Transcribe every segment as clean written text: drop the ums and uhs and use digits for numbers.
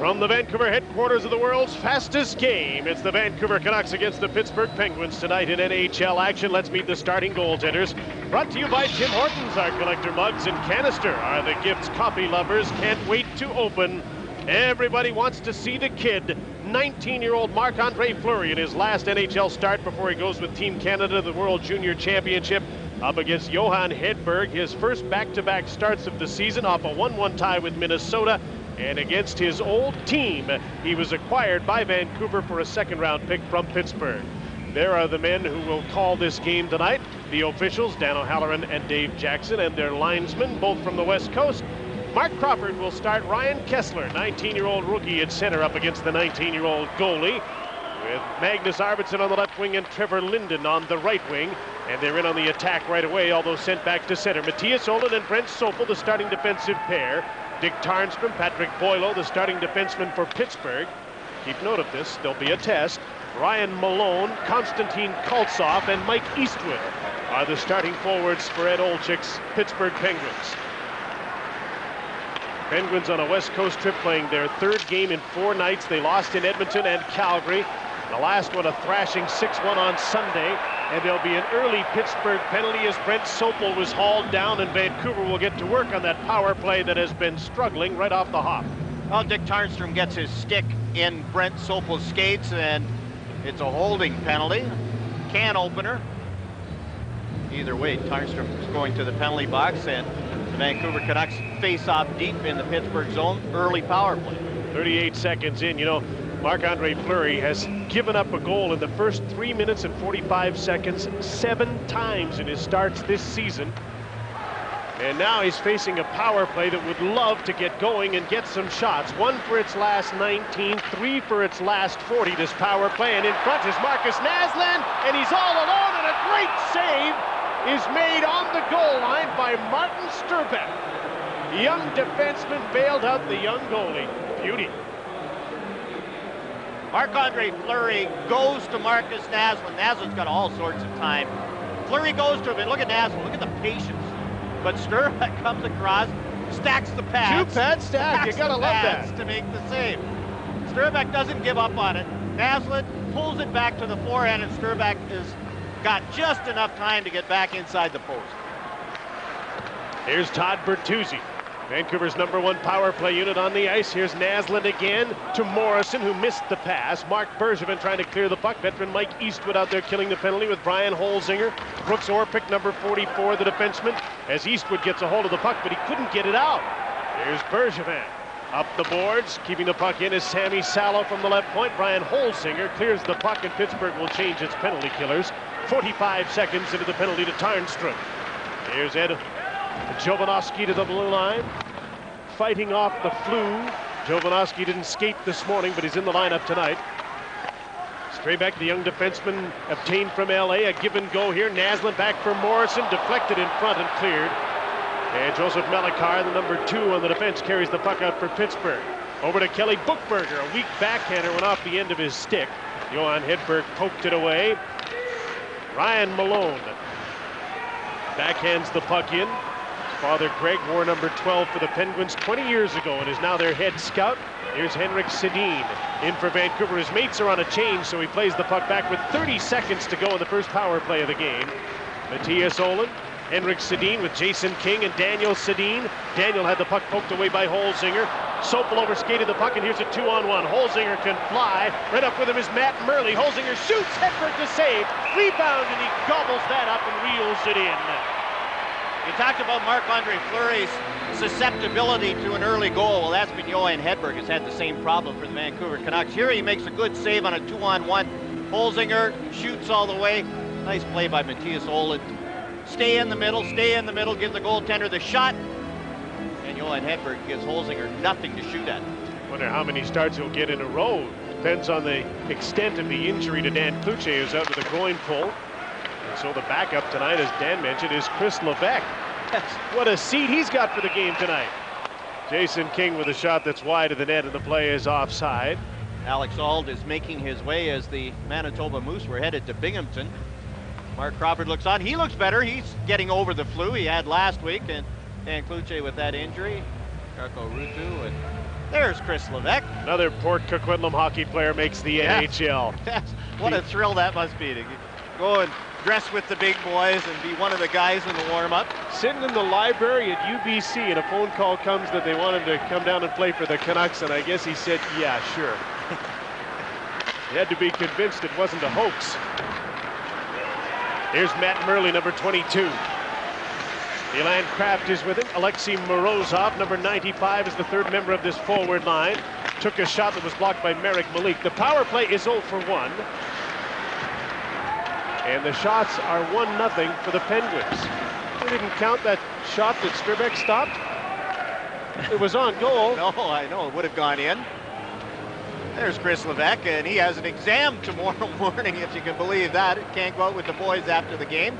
From the Vancouver headquarters of the world's fastest game, it's the Vancouver Canucks against the Pittsburgh Penguins tonight in NHL action. Let's meet the starting goaltenders. Brought to you by Tim Hortons. Our collector mugs and canister are the gifts coffee lovers can't wait to open. Everybody wants to see the kid, 19-year-old Marc-Andre Fleury, in his last NHL start before he goes with Team Canada to the World Junior Championship up against Johan Hedberg. His first back-to-back starts of the season off a 1-1 tie with Minnesota. And against his old team, he was acquired by Vancouver for a second-round pick from Pittsburgh. There are the men who will call this game tonight. The officials, Dan O'Halloran and Dave Jackson, and their linesmen, both from the West Coast. Mark Crawford will start Ryan Kessler, 19-year-old rookie at center, up against the 19-year-old goalie, with Magnus Arvidsson on the left wing and Trevor Linden on the right wing. And they're in on the attack right away, although sent back to center. Matthias Olin and Brent Sopel, the starting defensive pair. Dick Tarnstrom, Patrick Boileau, the starting defenseman for Pittsburgh. Keep note of this, there'll be a test. Ryan Malone, Konstantin Koltsov, and Mike Eastwood are the starting forwards for Ed Olczyk's Pittsburgh Penguins. Penguins on a West Coast trip, playing their third game in 4 nights. They lost in Edmonton and Calgary. The last one a thrashing 6-1 on Sunday. And there'll be an early Pittsburgh penalty as Brent Sopel was hauled down, and Vancouver will get to work on that power play that has been struggling right off the hop. Well, Dick Tarnstrom gets his stick in Brent Sopel's skates, and it's a holding penalty. Can opener. Either way, Tarnstrom is going to the penalty box, and the Vancouver Canucks face off deep in the Pittsburgh zone. Early power play. 38 seconds in. You know, Marc-Andre Fleury has given up a goal in the first 3 minutes and 45 seconds 7 times in his starts this season. And now he's facing a power play that would love to get going and get some shots. 1 for its last 19, 3 for its last 40, this power play. And in front is Marcus Naslund, and he's all alone, and a great save is made on the goal line by Martin Sturbeck. The young defenseman bailed out the young goalie. Beauty. Marc-Andre Fleury goes to Marcus Naslund. Naslund's got all sorts of time. Fleury goes to him, and look at Naslund. Look at the patience. But Sturbeck comes across, stacks the pads. 2 pad stack. You gotta love that. To make the save. Sturbeck doesn't give up on it. Naslund pulls it back to the forehand, and Sturbeck has got just enough time to get back inside the post. Here's Todd Bertuzzi, Vancouver's #1 power play unit on the ice. Here's Naslund again to Morrison, who missed the pass. Mark Bergevin trying to clear the puck. Veteran Mike Eastwood out there killing the penalty with Brian Holzinger. Brooks Orpik, number 44, the defenseman, as Eastwood gets a hold of the puck, but he couldn't get it out. Here's Bergevin. Up the boards, keeping the puck in is Sammy Salo from the left point. Brian Holzinger clears the puck, and Pittsburgh will change its penalty killers. 45 seconds into the penalty to Tarnstrom. Here's Ed Jovanovski to the blue line, fighting off the flu. Jovanovski didn't skate this morning, but he's in the lineup tonight. Straight back, the young defenseman obtained from LA. A give and go here. Naslund back for Morrison, deflected in front and cleared. And Joseph Melikar, the number 2 on the defense, carries the puck out for Pittsburgh. Over to Kelly Buchberger. A weak backhander went off the end of his stick. Johan Hedberg poked it away. Ryan Malone backhands the puck in. Father Greg wore number 12 for the Penguins 20 years ago and is now their head scout. Here's Henrik Sedin in for Vancouver. His mates are on a change, so he plays the puck back with 30 seconds to go in the first power play of the game. Matthias Olin, Henrik Sedin with Jason King and Daniel Sedin. Daniel had the puck poked away by Holzinger. Sopel overskated the puck, and here's a 2-on-1. Holzinger can fly. Right up with him is Matt Murley. Holzinger shoots, Hedberg to save. Rebound, and he gobbles that up and reels it in. You talked about Marc-Andre Fleury's susceptibility to an early goal. Well, that's been Johan Hedberg has had the same problem for the Vancouver Canucks. Here he makes a good save on a 2-on-1. Holzinger shoots all the way. Nice play by Matthias Olin. Stay in the middle, give the goaltender the shot. And Johan Hedberg gives Holzinger nothing to shoot at. Wonder how many starts he'll get in a row. Depends on the extent of the injury to Dan Cloutier, who's out with a groin pull. And so the backup tonight, as Dan mentioned, is Chris Levesque. What a seat he's got for the game tonight. Jason King with a shot that's wide of the net, and the play is offside. Alex Auld is making his way as the Manitoba Moose were headed to Binghamton. Mark Crawford looks on. He looks better. He's getting over the flu he had last week, and Cloutier with that injury. Jarko Ruutu, and there's Chris Levesque. Another Port Coquitlam hockey player makes the NHL. What a thrill that must be to go and dress with the big boys and be one of the guys in the warm-up. Sitting in the library at UBC, and a phone call comes that they want him to come down and play for the Canucks, and I guess he said, yeah, sure. He had to be convinced it wasn't a hoax. Here's Matt Murley, number 22. Milan Kraft is with him. Alexei Morozov, number 95, is the third member of this forward line. Took a shot that was blocked by Marek Malik. The power play is 0 for 1. And the shots are 1-0 for the Penguins. They didn't count that shot that Strbeck stopped. It was on goal. No, I know, it would have gone in. There's Chris Levesque, and he has an exam tomorrow morning, if you can believe that. Can't go out with the boys after the game.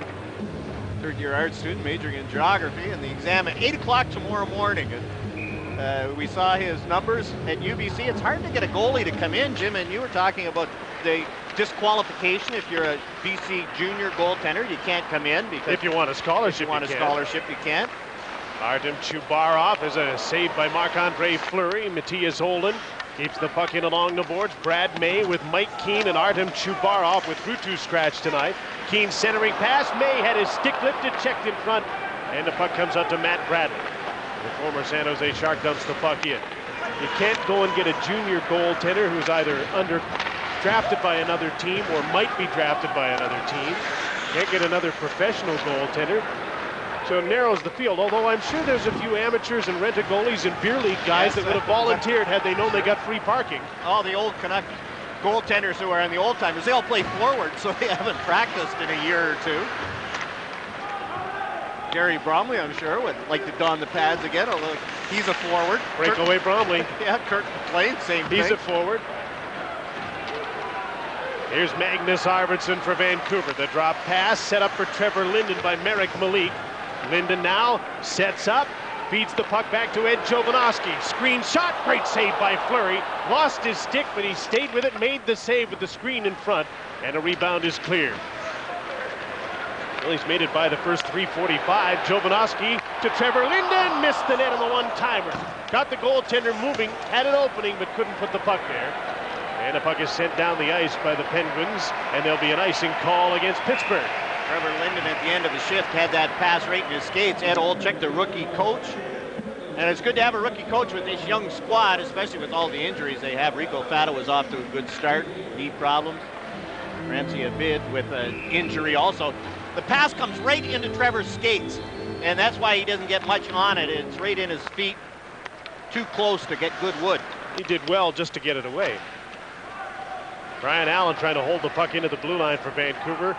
Third-year art student majoring in geography, and the exam at 8 o'clock tomorrow morning. And we saw his numbers at UBC. It's hard to get a goalie to come in, Jim, and you were talking about the disqualification if you're a BC junior goaltender. You can't come in because if you want a scholarship, you can't. Artem Chubarov is a save by Marc-Andre Fleury. Matthias Holden keeps the puck in along the boards. Brad May with Mike Keane and Artem Chubarov with Ruutu scratch tonight. Keane centering pass. May had his stick lifted, checked in front, and the puck comes out to Matt Bradley. The former San Jose Shark dumps the puck in. You can't go and get a junior goaltender who's either drafted by another team or might be drafted by another team. Can't get another professional goaltender. So it narrows the field, although I'm sure there's a few amateurs and rented goalies and beer league guys that would have volunteered had they known they got free parking. Oh, the old Canuck goaltenders who are in the old timers, they all play forward, so they haven't practiced in a year or two. Gary Bromley, I'm sure, would like to don the pads again, although he's a forward. Breakaway Bromley. Yeah, Kirk McLean, same thing. He's a forward. Here's Magnus Arvidsson for Vancouver. The drop pass set up for Trevor Linden by Marek Malik. Linden now sets up, feeds the puck back to Ed Jovanovski. Screen shot, great save by Fleury. Lost his stick, but he stayed with it, made the save with the screen in front, and a rebound is clear. Well, he's made it by the first 3:45. Jovanovski to Trevor Linden, missed the net on the one-timer. Got the goaltender moving, had an opening, but couldn't put the puck there. And the puck is sent down the ice by the Penguins, and there'll be an icing call against Pittsburgh. Trevor Linden at the end of the shift had that pass right in his skates. Ed Olczyk, the rookie coach. And it's good to have a rookie coach with this young squad, especially with all the injuries they have. Rico Fata was off to a good start, knee problems. Ramsey Abid with an injury also. The pass comes right into Trevor's skates, and that's why he doesn't get much on it. It's right in his feet, too close to get good wood. He did well just to get it away. Brian Allen trying to hold the puck into the blue line for Vancouver.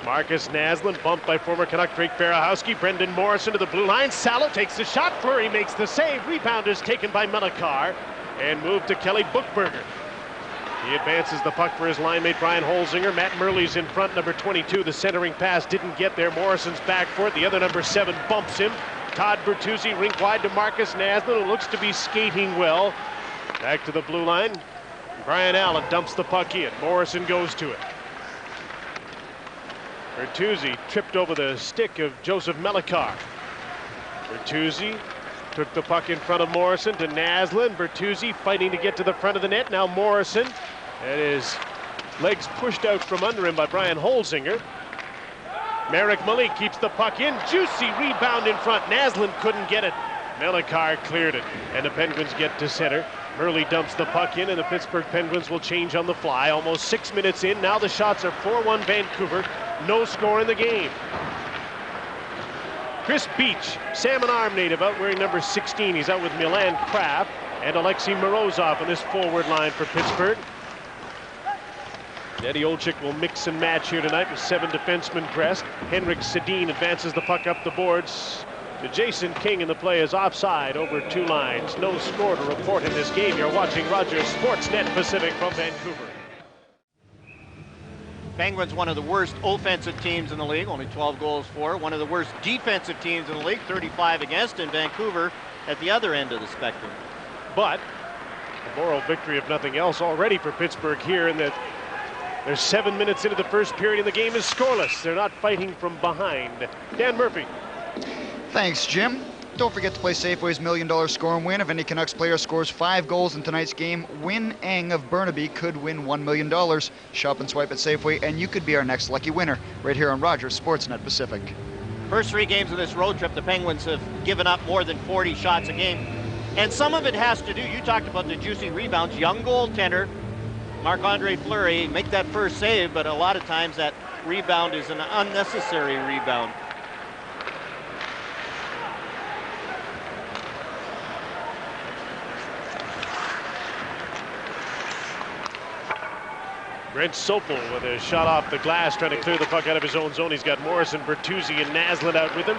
Marcus Naslund bumped by former Canuck Drake Barahowski. Brendan Morrison to the blue line. Salo takes the shot. Fleury makes the save. Rebound is taken by Melikar and moved to Kelly Buchberger. He advances the puck for his line mate Brian Holzinger. Matt Murley's in front, number 22. The centering pass didn't get there. Morrison's back for it. The other number 7 bumps him. Todd Bertuzzi rink wide to Marcus Naslund, who looks to be skating well. Back to the blue line. Brian Allen dumps the puck in. Morrison goes to it. Bertuzzi tripped over the stick of Joseph Melikar. Bertuzzi took the puck in front of Morrison to Naslund. Bertuzzi fighting to get to the front of the net. Now Morrison, and his legs pushed out from under him by Brian Holzinger. Marek Malik keeps the puck in. Juicy rebound in front. Naslund couldn't get it. Melikar cleared it, and the Penguins get to center. Murley dumps the puck in, and the Pittsburgh Penguins will change on the fly. Almost 6 minutes in. Now the shots are 4-1 Vancouver. No score in the game. Chris Beach, Salmon Arm native, out wearing number 16. He's out with Milan Kraft and Alexei Morozov on this forward line for Pittsburgh. Eddie Olczyk will mix and match here tonight with 7 defensemen dressed. Henrik Sedin advances the puck up the boards to Jason King, and the play is offside over 2 lines. No score to report in this game. You're watching Rogers Sportsnet Pacific from Vancouver. Penguins, one of the worst offensive teams in the league, only 12 goals for. One of the worst defensive teams in the league, 35 against, in Vancouver at the other end of the spectrum. But a moral victory, if nothing else, already for Pittsburgh here, in that they're 7 minutes into the first period and the game is scoreless. They're not fighting from behind. Dan Murphy. Thanks, Jim. Don't forget to play Safeway's $1 million score and win. If any Canucks player scores 5 goals in tonight's game, Win Eng of Burnaby could win $1 million. Shop and swipe at Safeway, and you could be our next lucky winner right here on Rogers Sportsnet Pacific. First 3 games of this road trip, the Penguins have given up more than 40 shots a game. And some of it has to do, you talked about the juicy rebounds, young goaltender, Marc-Andre Fleury, make that first save, but a lot of times that rebound is an unnecessary rebound. Brent Sopel with a shot off the glass, trying to clear the puck out of his own zone. He's got Morrison, Bertuzzi, and Naslund out with him.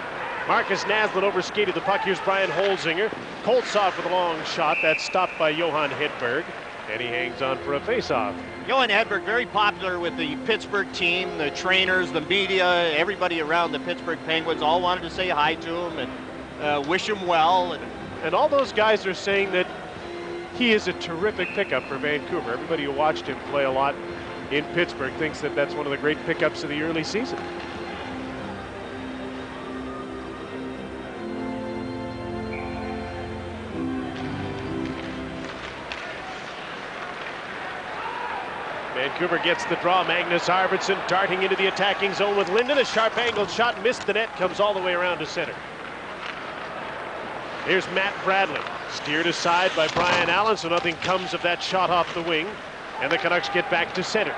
Marcus Naslund overskated the puck. Here's Brian Holzinger. Koltsov with a long shot. That's stopped by Johan Hedberg, and he hangs on for a face-off. Johan Hedberg, very popular with the Pittsburgh team, the trainers, the media, everybody around the Pittsburgh Penguins all wanted to say hi to him and wish him well. And all those guys are saying that he is a terrific pickup for Vancouver. Everybody who watched him play a lot in Pittsburgh thinks that that's one of the great pickups of the early season. Vancouver gets the draw. Magnus Arvidsson darting into the attacking zone with Linden. A sharp angled shot, missed the net, comes all the way around to center. Here's Matt Bradley, steered aside by Brian Allen, so nothing comes of that shot off the wing. And the Canucks get back to center.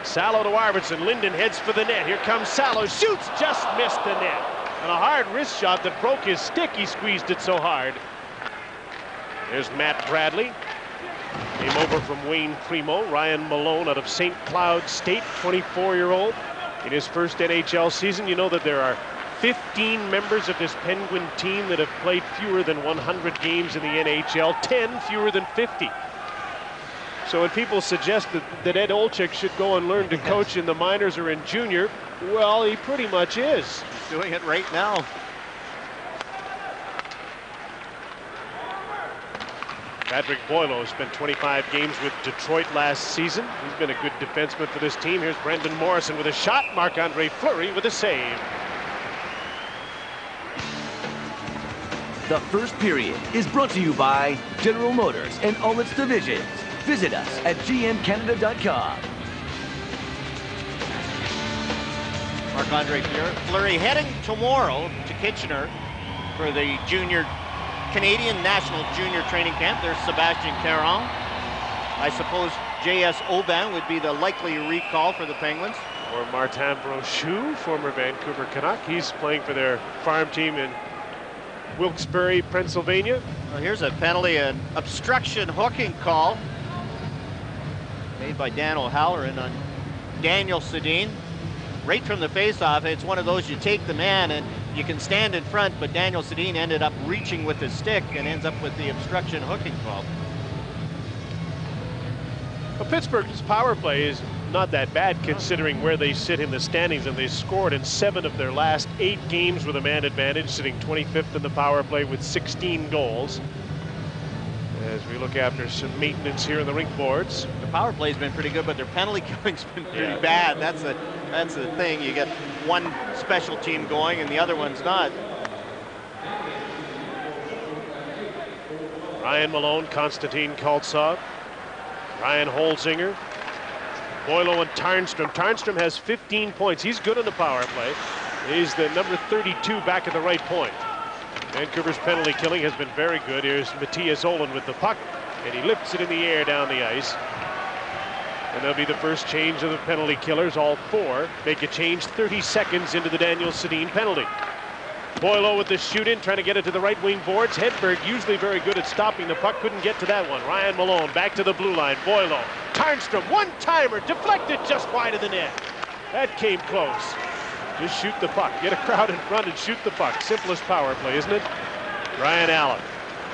Salo to Arvidsson. Linden heads for the net. Here comes Salo. Shoots, just missed the net. And a hard wrist shot that broke his stick. He squeezed it so hard. There's Matt Bradley. Came over from Wayne Primo. Ryan Malone out of St. Cloud State, 24-year-old. In his first NHL season, you know that there are 15 members of this Penguin team that have played fewer than 100 games in the NHL, 10 fewer than 50. So when people suggest that Ed Olczyk should go and learn to coach in the minors or in junior, well, he pretty much is. He's doing it right now. Patrick Boileau spent 25 games with Detroit last season. He's been a good defenseman for this team. Here's Brendan Morrison with a shot. Marc-Andre Fleury with a save. The first period is brought to you by General Motors and all its divisions. Visit us at gmcanada.com. Marc-Andre Fleury heading tomorrow to Kitchener for the Canadian National Junior Training Camp. There's Sebastian Caron. I suppose J.S. Aubin would be the likely recall for the Penguins. Or Martin Brochu, former Vancouver Canuck. He's playing for their farm team in Wilkes-Barre, Pennsylvania. Well, here's a penalty, an obstruction hooking call made by Dan O'Halloran on Daniel Sedin. Right from the faceoff, it's one of those you take the man and you can stand in front, but Daniel Sedin ended up reaching with his stick and ends up with the obstruction hooking call. Well, Pittsburgh's power play is not that bad considering where they sit in the standings, and they scored in 7 of their last 8 games with a man advantage, sitting 25th in the power play with 16 goals. As we look after some maintenance here in the rink boards. The power play's been pretty good, but their penalty killing's been pretty bad. That's the thing. You get one special team going and the other one's not. Ryan Malone, Konstantin Koltsov, Ryan Holzinger, Boileau and Tarnstrom. Tarnstrom has 15 points. He's good on the power play. He's the number 32 back at the right point. Vancouver's penalty killing has been very good. Here's Matthias Olin with the puck, and he lifts it in the air down the ice. And that'll be the first change of the penalty killers. All 4 make a change 30 seconds into the Daniel Sedin penalty. Boileau with the shoot-in, trying to get it to the right wing boards. Hedberg, usually very good at stopping the puck, couldn't get to that one. Ryan Malone back to the blue line. Boileau, Tarnstrom, one-timer, deflected just wide of the net. That came close. Just shoot the puck. Get a crowd in front and shoot the puck. Simplest power play, isn't it? Ryan Allen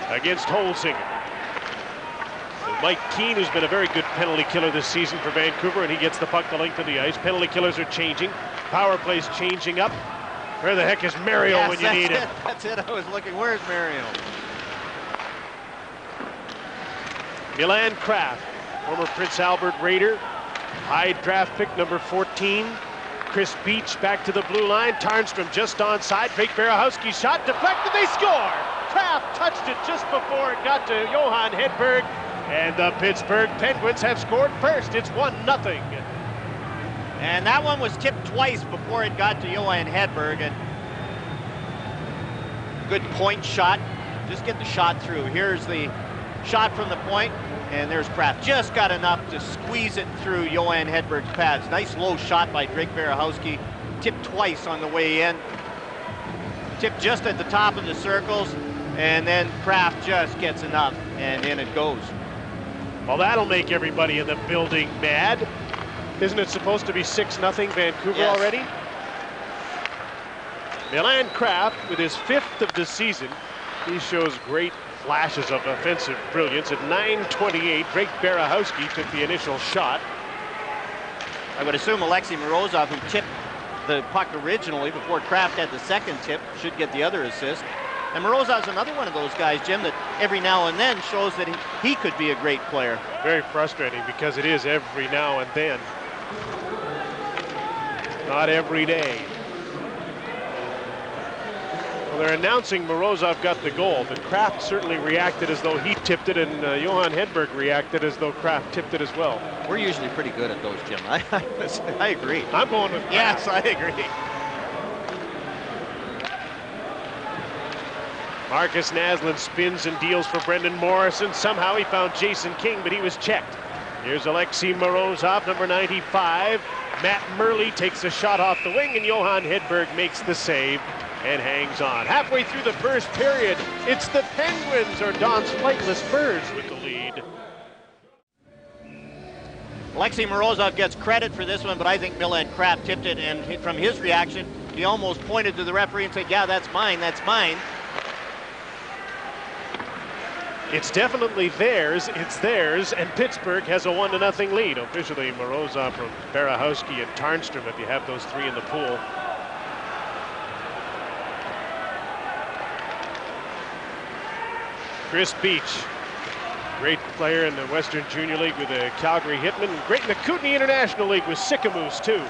against Holzinger. And Mike Keane, who's been a very good penalty killer this season for Vancouver, and he gets the puck the length of the ice. Penalty killers are changing. Power play's changing up. Where the heck is Mario when you need him? That's it. I was looking. Where's Mario? Milan Kraft, former Prince Albert Raider, high draft pick number 14. Chris Beach back to the blue line. Tarnstrom just onside. Drake Berehowski's shot deflected. They score. Kraft touched it just before it got to Johan Hedberg. And the Pittsburgh Penguins have scored first. It's 1-0. And that one was tipped twice before it got to Johan Hedberg. And good point shot. Just get the shot through. Here's the shot from the point, and there's Kraft. Just got enough to squeeze it through Johan Hedberg's pads. Nice low shot by Drake Berehowski. Tipped twice on the way in. Tipped just at the top of the circles, and then Kraft just gets enough, and in it goes. Well, that'll make everybody in the building mad. Isn't it supposed to be 6-0 Vancouver Yes. already? Milan Kraft, with his 5th of the season, he shows great flashes of offensive brilliance. At 9:28, Drake Berehowski took the initial shot. I would assume Alexei Morozov, who tipped the puck originally before Kraft had the second tip, should get the other assist. And Morozov's another one of those guys, Jim, that every now and then shows that he could be a great player. Very frustrating because it is every now and then. Not every day. Well, they're announcing Morozov got the goal, but Kraft certainly reacted as though he tipped it, and Johan Hedberg reacted as though Kraft tipped it as well. We're usually pretty good at those, Jim. I agree. I'm going with Kraft. Yes, I agree. Marcus Naslund spins and deals for Brendan Morrison. Somehow he found Jason King, but he was checked. Here's Alexei Morozov, number 95. Matt Murley takes a shot off the wing, and Johan Hedberg makes the save and hangs on. Halfway through the first period, it's the Penguins, or Don's flightless birds, with the lead. Alexei Morozov gets credit for this one, but I think Milan Kraft tipped it, and from his reaction, he almost pointed to the referee and said, yeah, that's mine, that's mine. It's definitely theirs, it's theirs, and Pittsburgh has a 1-0 lead. Officially, Morozov from Berehowski and Tarnstrom, if you have those three in the pool. Chris Beach, great player in the Western Junior League with the Calgary Hitmen, and great in the Kootenay International League with Sicamous, too.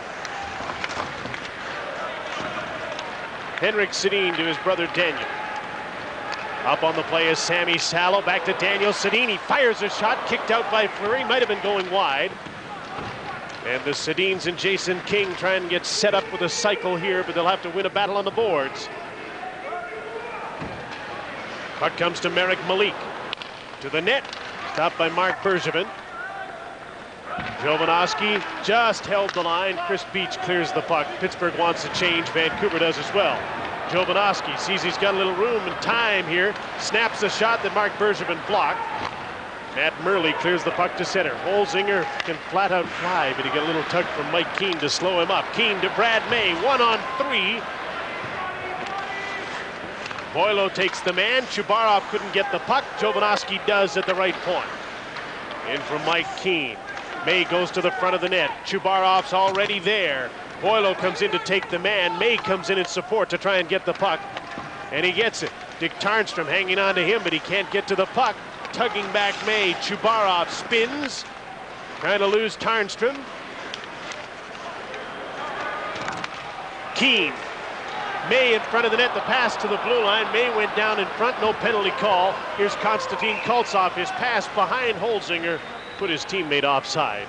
Henrik Sedin to his brother Daniel. Up on the play is Sammy Salo, back to Daniel Sedin. He fires a shot, kicked out by Fleury, might have been going wide. And the Sedins and Jason King trying to get set up with a cycle here, but they'll have to win a battle on the boards. Puck comes to Merrick Malik. To the net, stopped by Mark Bergevin. Jovanovski just held the line. Chris Beach clears the puck. Pittsburgh wants a change, Vancouver does as well. Jovanovski sees he's got a little room and time here. Snaps a shot that Mark Bergevin blocked. Matt Murley clears the puck to center. Holzinger can flat out fly, but he got a little tug from Mike Keane to slow him up. Keane to Brad May, 1-on-3. Boilo takes the man. Chubarov couldn't get the puck. Jovanovski does at the right point. In from Mike Keane. May goes to the front of the net. Chubarov's already there. Boilo comes in to take the man. May comes in support to try and get the puck. And he gets it. Dick Tarnstrom hanging on to him, but he can't get to the puck. Tugging back May. Chubarov spins. Trying to lose Tarnstrom. Keane. May in front of the net, the pass to the blue line. May went down in front, no penalty call. Here's Konstantin Koltsov. His pass behind Holzinger put his teammate offside.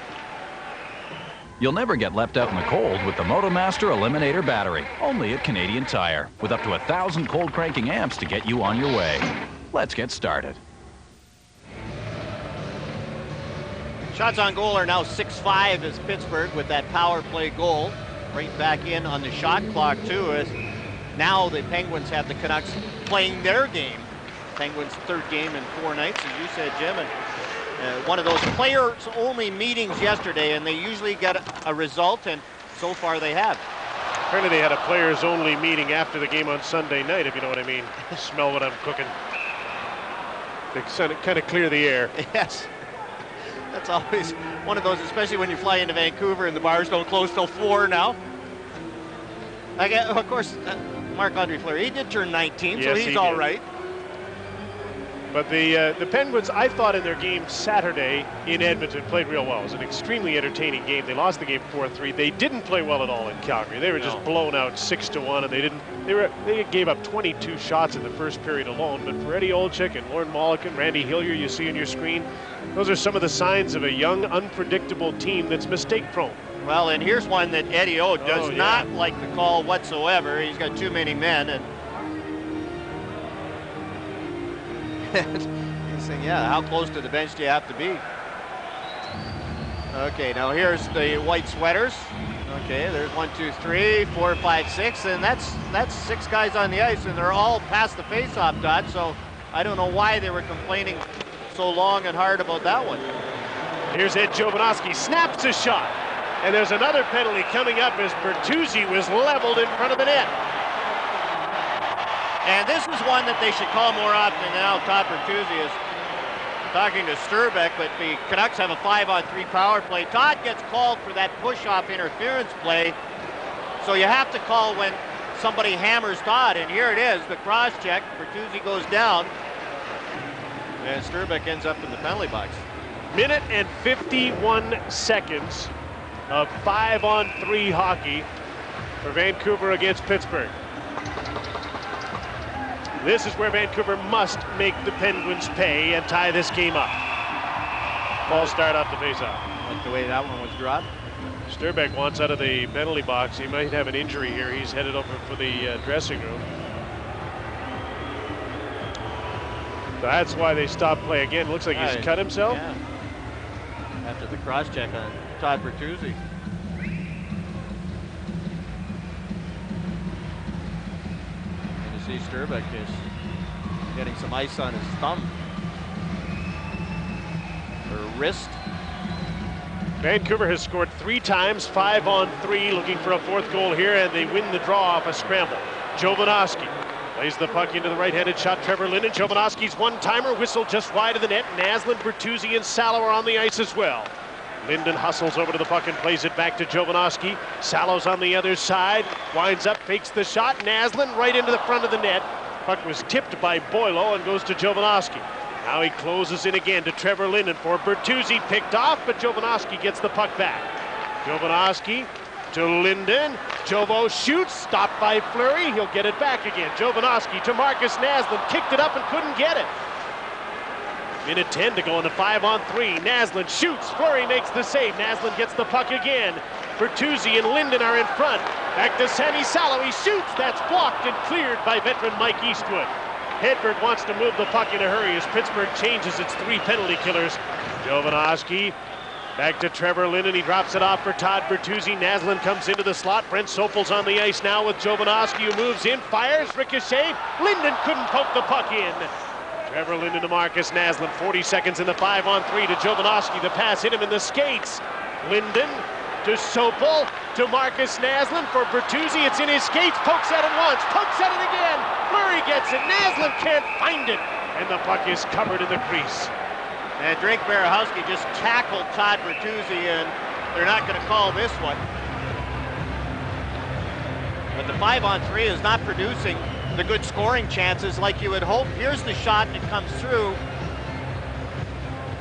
You'll never get left out in the cold with the MotoMaster Eliminator battery, only at Canadian Tire, with up to 1,000 cold cranking amps to get you on your way. Let's get started. Shots on goal are now 6-5 as Pittsburgh with that power play goal. Right back in on the shot clock too, as now the Penguins have the Canucks playing their game. Penguins' third game in 4 nights, as you said, Jim. And one of those players-only meetings yesterday, and they usually get a result, and so far they have. Apparently they had a players-only meeting after the game on Sunday night, if you know what I mean. Smell what I'm cooking. They kind of clear the air. Yes. That's always one of those, especially when you fly into Vancouver and the bars don't close till 4 now. Of course, Marc-Andre Fleury, he did turn 19, yes, so he's all right. But the Penguins, I thought in their game Saturday in Edmonton, played real well. It was an extremely entertaining game. They lost the game 4-3. They didn't play well at all in Calgary. They were just blown out 6-1, and they gave up 22 shots in the first period alone. But for Eddie Olczyk and Lorne Mollican, Randy Hillier, you see on your screen, those are some of the signs of a young, unpredictable team that's mistake-prone. Well, and here's one that Eddie O does not like the call whatsoever. He's got too many men, and he's saying, yeah, how close to the bench do you have to be? Okay, now here's the white sweaters. Okay, there's 1, 2, 3, 4, 5, 6, and that's 6 guys on the ice, and they're all past the face-off dot, so I don't know why they were complaining so long and hard about that one. Here's Ed Jovanovski, snaps a shot. And there's another penalty coming up as Bertuzzi was leveled in front of the net. And this is one that they should call more often now. Todd Bertuzzi is talking to Sturbeck, but the Canucks have a 5-on-3 power play. Todd gets called for that push-off interference play. So you have to call when somebody hammers Todd, and here it is, the cross-check. Bertuzzi goes down, and Sturbeck ends up in the penalty box. Minute and 51 seconds of 5-on-3 hockey for Vancouver against Pittsburgh. This is where Vancouver must make the Penguins pay and tie this game up. Ball start off the faceoff. Like the way that one was dropped. Sturbeck wants out of the penalty box. He might have an injury here. He's headed over for the dressing room. So that's why they stopped play again. Looks like he's cut himself. Yeah. After the cross-check on Todd Bertuzzi. And you see Sturbeck is getting some ice on his thumb. Or wrist. Vancouver has scored 3 times, 5-on-3, looking for a 4th goal here, and they win the draw off a scramble. Jovanovski plays the puck into the right-handed shot. Trevor Linden. Jovanovski's one-timer, whistle just wide of the net. Naslund, Bertuzzi, and Salo are on the ice as well. Linden hustles over to the puck and plays it back to Jovanovski. Salo's on the other side, winds up, fakes the shot. Naslund right into the front of the net. Puck was tipped by Boilo and goes to Jovanovski. Now he closes in again to Trevor Linden for Bertuzzi, picked off, but Jovanovski gets the puck back. Jovanovski to Linden. Jovo shoots, stopped by Fleury. He'll get it back again. Jovanovski to Marcus Naslund, kicked it up and couldn't get it. Minute 10 to go in the 5-on-3. Naslund shoots. Fleury makes the save. Naslund gets the puck again. Bertuzzi and Linden are in front. Back to Sammy Salo. He shoots. That's blocked and cleared by veteran Mike Eastwood. Hedberg wants to move the puck in a hurry as Pittsburgh changes its 3 penalty killers. Jovanovski back to Trevor Linden. He drops it off for Todd Bertuzzi. Naslund comes into the slot. Brent Sopel's on the ice now with Jovanovski, who moves in, fires, ricochet. Linden couldn't poke the puck in. Trevor Linden to Marcus Naslund. 40 seconds in the 5-on-3 to Jovanovski. The pass hit him in the skates. Linden to Sopel to Marcus Naslund for Bertuzzi. It's in his skates. Pokes at it once. Pokes at it again. Fleury gets it. Naslund can't find it. And the puck is covered in the crease. And Drake Berehowski just tackled Todd Bertuzzi, and they're not going to call this one. But the 5-on-3 is not producing the good scoring chances like you would hope. Here's the shot, and it comes through.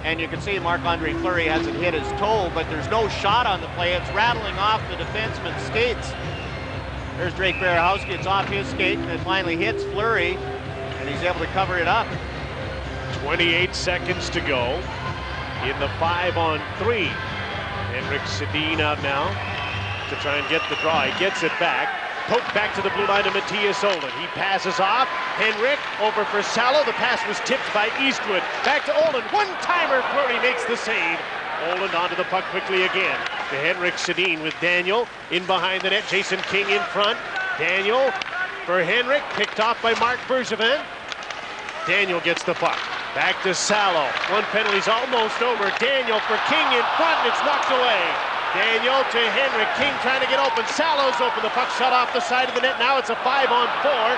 And you can see Marc-Andre Fleury hasn't hit his toe, but there's no shot on the play. It's rattling off the defenseman's skates. There's Drake Berehowski. It's off his skate, and it finally hits Fleury, and he's able to cover it up. 28 seconds to go in the 5-on-3. Henrik Sedin out now to try and get the draw. He gets it back. Poked back to the blue line to Matthias Olin. He passes off. Henrik over for Salo. The pass was tipped by Eastwood. Back to Olin. One-timer. Fleury makes the save. Olin onto the puck quickly again. To Henrik Sedin with Daniel in behind the net. Jason King in front. Daniel for Henrik. Picked off by Mark Bergevin. Daniel gets the puck. Back to Salo. One penalty's almost over. Daniel for King in front. And it's knocked away. Daniel to Henrik. King trying to get open. Salo's open. The puck shot off the side of the net. Now it's a 5-on-4.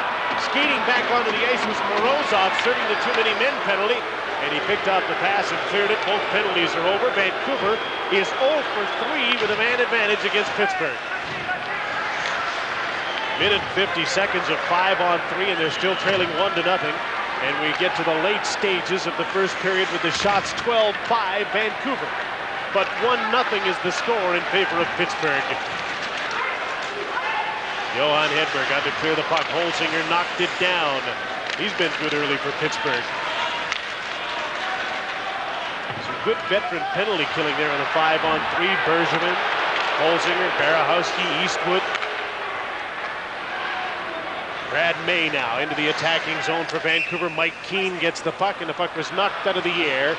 Skating back onto the ice was Morozov, serving the too many men penalty. And he picked up the pass and cleared it. Both penalties are over. Vancouver is 0 for 3 with a man advantage against Pittsburgh. Minute 50 seconds of 5-on-3, and they're still trailing 1-0. And we get to the late stages of the first period with the shots 12-5 Vancouver. But 1-0 is the score in favor of Pittsburgh. Johan Hedberg had to clear the puck. Holzinger knocked it down. He's been good early for Pittsburgh. Some good veteran penalty killing there on the 5-on-3. Bergevin, Holzinger, Barahowski, Eastwood. Brad May now into the attacking zone for Vancouver. Mike Keane gets the puck, and the puck was knocked out of the air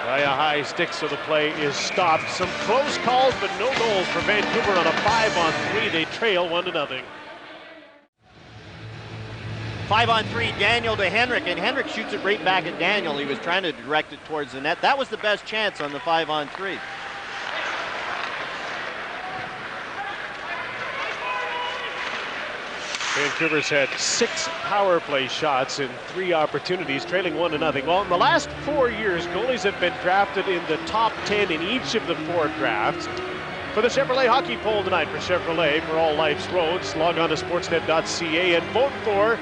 by a high stick, so the play is stopped. Some close calls, but no goals for Vancouver on a 5-on-3. They trail 1-0. 5-on-3, Daniel to Henrik, and Henrik shoots it right back at Daniel. He was trying to direct it towards the net. That was the best chance on the 5-on-3. Vancouver's had 6 power play shots in 3 opportunities, trailing 1-0. Well, in the last 4 years, goalies have been drafted in the top 10 in each of the 4 drafts. For the Chevrolet Hockey Poll tonight for Chevrolet for all life's roads, log on to sportsnet.ca and vote for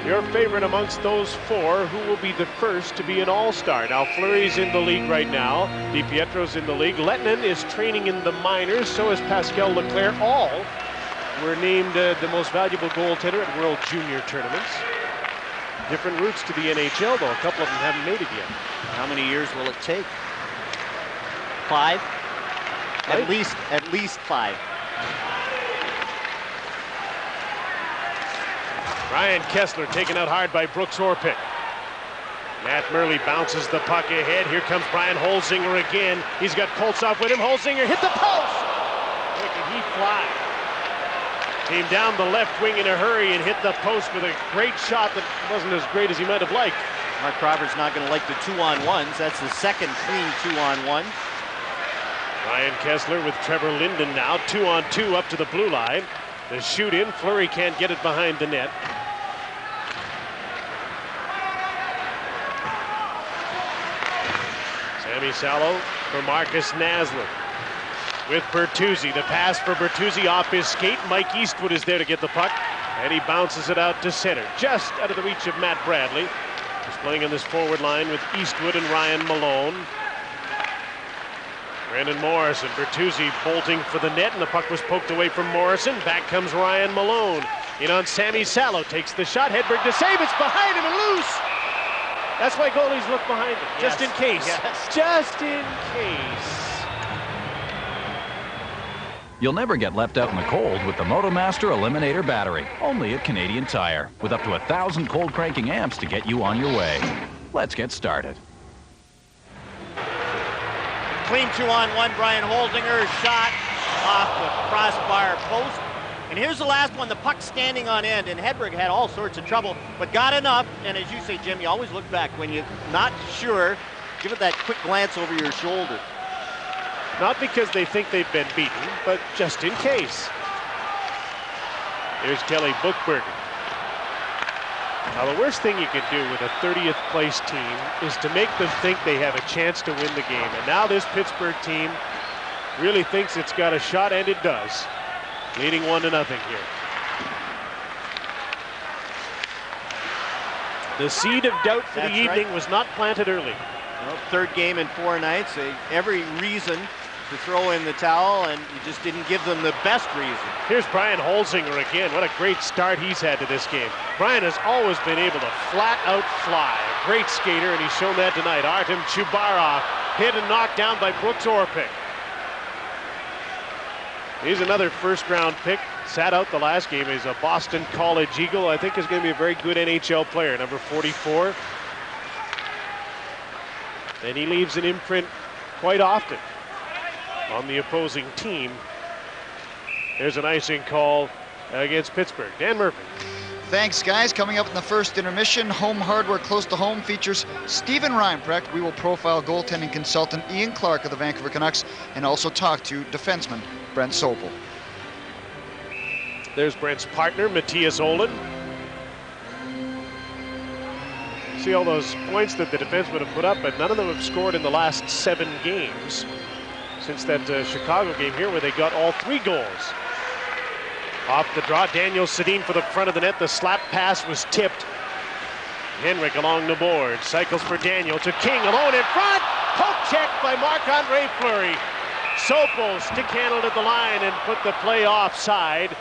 your favorite amongst those 4 who will be the first to be an all-star. Now, Fleury's in the league right now. DiPietro's in the league. Lettinen is training in the minors. So is Pascal Leclerc. All were named the most valuable goaltender at World Junior tournaments. Different routes to the NHL, though. A couple of them haven't made it yet. How many years will it take? 5? Right. At least 5. Ryan Kessler taken out hard by Brooks Orpik. Matt Murley bounces the puck ahead. Here comes Brian Holzinger again. He's got Koltsov with him. Holzinger hit the post. Boy, can he fly. Came down the left wing in a hurry and hit the post with a great shot that wasn't as great as he might have liked. Mark Crawford's not going to like the 2-on-1s. That's the second clean 2-on-1. Ryan Kessler with Trevor Linden now. 2-on-2 up to the blue line. The shoot in. Fleury can't get it behind the net. Sammy Salo for Marcus Naslund. With Bertuzzi, the pass for Bertuzzi off his skate. Mike Eastwood is there to get the puck, and he bounces it out to center, just out of the reach of Matt Bradley. He's playing on this forward line with Eastwood and Ryan Malone. Brandon Morrison, Bertuzzi bolting for the net, and the puck was poked away from Morrison. Back comes Ryan Malone. In on Sammy Salo, takes the shot. Hedberg to save, it's behind him and loose. That's why goalies look behind them, just in case. Yes. Just in case. You'll never get left out in the cold with the MotoMaster Eliminator battery, only at Canadian Tire, with up to 1,000 cold cranking amps to get you on your way. Let's get started. Clean 2-on-1, Brian Holzinger, shot off the crossbar post. And here's the last one, the puck standing on end, and Hedberg had all sorts of trouble, but got enough. And as you say, Jim, you always look back. When you're not sure, give it that quick glance over your shoulder. Not because they think they've been beaten, but just in case. Here's Kelly Buchberger. Now, the worst thing you can do with a 30th place team is to make them think they have a chance to win the game. And now this Pittsburgh team really thinks it's got a shot, and it does. Leading 1-0 here. The seed of doubt for the evening was not planted early. Well, 3rd game in 4 nights. Every reason to throw in the towel, and you just didn't give them the best reason. Here's Brian Holzinger again. What a great start he's had to this game. Brian has always been able to flat out fly. A great skater, and he's shown that tonight. Artem Chubarov hit and knocked down by Brooks Orpik. He's another first-round pick. Sat out the last game. He's a Boston College Eagle. I think is going to be a very good NHL player, number 44. And he leaves an imprint quite often on the opposing team. There's an icing call against Pittsburgh. Dan Murphy. Thanks, guys. Coming up in the first intermission, Home Hardware Close to Home features Steven Reinprecht. We will profile goaltending consultant Ian Clark of the Vancouver Canucks and also talk to defenseman Brent Sopel. There's Brent's partner, Matthias Olin. See all those points that the defensemen have put up, but none of them have scored in the last 7 games since that Chicago game here where they got all 3 goals. Off the draw, Daniel Sedin for the front of the net. The slap pass was tipped. Henrik along the board, cycles for Daniel to King, alone in front. Poke check by Marc-Andre Fleury. Sopel stick-handled at the line and put the play offside,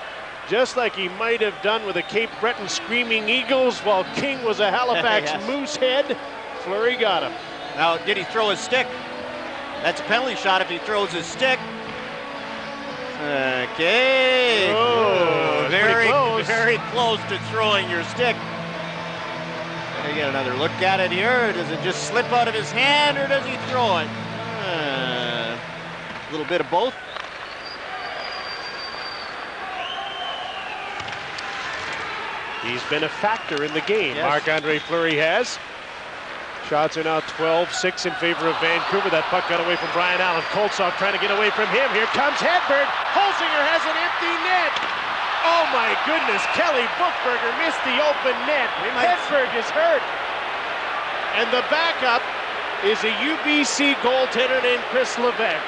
just like he might have done with the Cape Breton Screaming Eagles while King was a Halifax Yes. Moosehead. Fleury got him. Now, did he throw his stick? That's a penalty shot if he throws his stick. Okay. Oh, very close to throwing your stick. Can I get another look at it here? Does it just slip out of his hand, or does he throw it? A little bit of both. He's been a factor in the game. Yes. Marc-Andre Fleury has. Shots are now 12-6 in favor of Vancouver. That puck got away from Brian Allen. Koltsov trying to get away from him. Here comes Hedberg. Holzinger has an empty net. Oh my goodness, Kelly Buchberger missed the open net. Hedberg is hurt. And the backup is a UBC goaltender named Chris Levesque.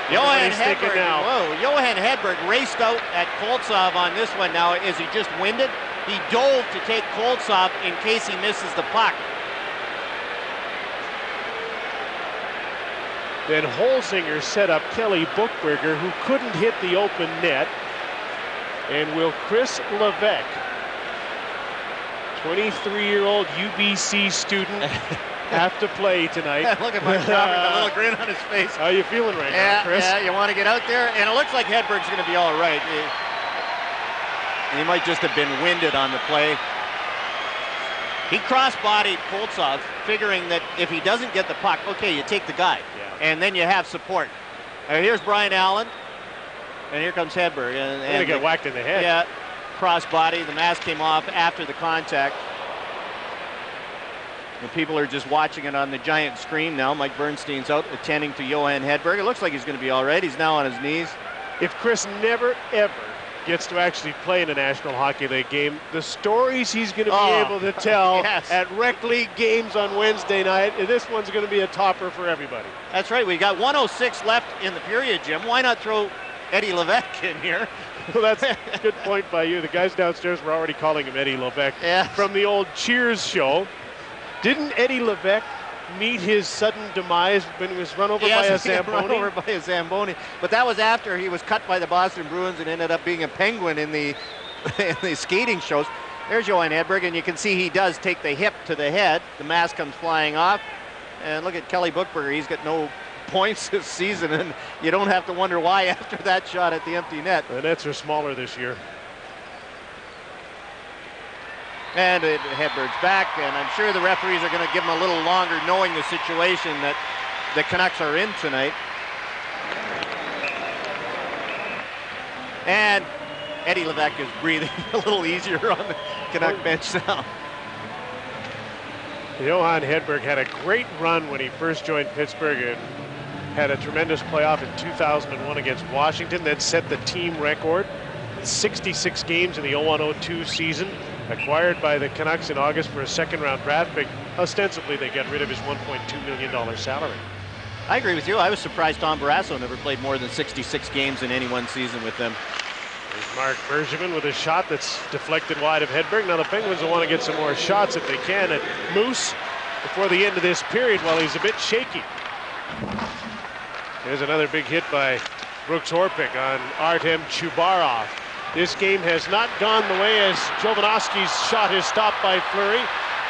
Johan Everybody's thinking Hedberg, now. Johan Hedberg raced out at Koltsov on this one. Now, is he just winded? He dove to take Koltsov in case he misses the puck. Then Holzinger set up Kelly Buchberger, who couldn't hit the open net. And will Chris Levesque, 23-year-old UBC student, have to play tonight? Look at Mike Robert, the little grin on his face. How you feeling right now, Chris? Yeah, you want to get out there? And it looks like Hedberg's going to be all right. He might just have been winded on the play. He cross-bodied Koltsov, figuring that if he doesn't get the puck, okay, you take the guy. And then you have support. Here's Brian Allen, and here comes Hedberg. And He's going to get whacked in the head. Yeah, cross-body. The mask came off after the contact. The people are just watching it on the giant screen now. Mike Bernstein's out attending to Johan Hedberg. It looks like he's going to be all right. He's now on his knees. If Chris never, ever gets to actually play in a National Hockey League game, the stories he's going to be able to tell yes. at rec league games on Wednesday night, this one's going to be a topper for everybody. That's right. We got 1:06 left in the period, Jim. Why not throw Eddie Levesque in here? Well, that's a good point by you. The guys downstairs were already calling him Eddie Levesque from the old Cheers show. Didn't Eddie Levesque meet his sudden demise when he was run over by a Zamboni? Run over by a Zamboni. But that was after he was cut by the Boston Bruins and ended up being a Penguin in the skating shows. There's Johan Hedberg, and you can see he does take the hip to the head. The mask comes flying off. And look at Kelly Buchberger. He's got no points this season, and you don't have to wonder why after that shot at the empty net. The nets are smaller this year. And Hedberg's back, and I'm sure the referees are going to give him a little longer, knowing the situation that the Canucks are in tonight. And Eddie Levesque is breathing a little easier on the Canuck bench now. Johan Hedberg had a great run when he first joined Pittsburgh and had a tremendous playoff in 2001 against Washington, then set the team record. 66 games in the 01-02 season. Acquired by the Canucks in August for a second-round draft pick. Ostensibly, they got rid of his $1.2 million salary. I agree with you. I was surprised Tom Barrasso never played more than 66 games in any one season with them. There's Mark Bergevin with a shot that's deflected wide of Hedberg. Now the Penguins will want to get some more shots if they can at Moose before the end of this period while he's a bit shaky. There's another big hit by Brooks Orpik on Artem Chubarov. This game has not gone the way as Jovanovski's shot is stopped by Fleury,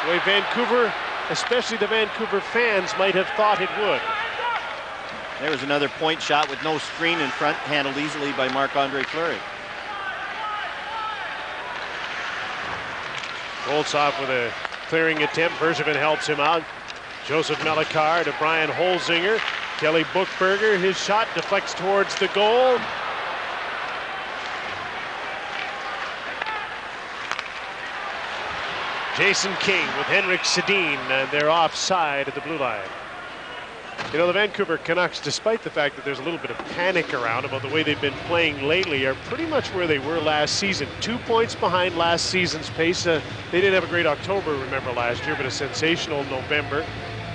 the way Vancouver, especially the Vancouver fans, might have thought it would. There was another point shot with no screen in front, handled easily by Marc-Andre Fleury. Koltsov with a clearing attempt. Bergevin helps him out. Joseph Melikar to Brian Holzinger. Kelly Buchberger, his shot deflects towards the goal. Jason King with Henrik Sedin, and they're offside at the blue line. You know, the Vancouver Canucks, despite the fact that there's a little bit of panic around about the way they've been playing lately, are pretty much where they were last season. 2 points behind last season's pace. They didn't have a great October, remember, last year, but a sensational November.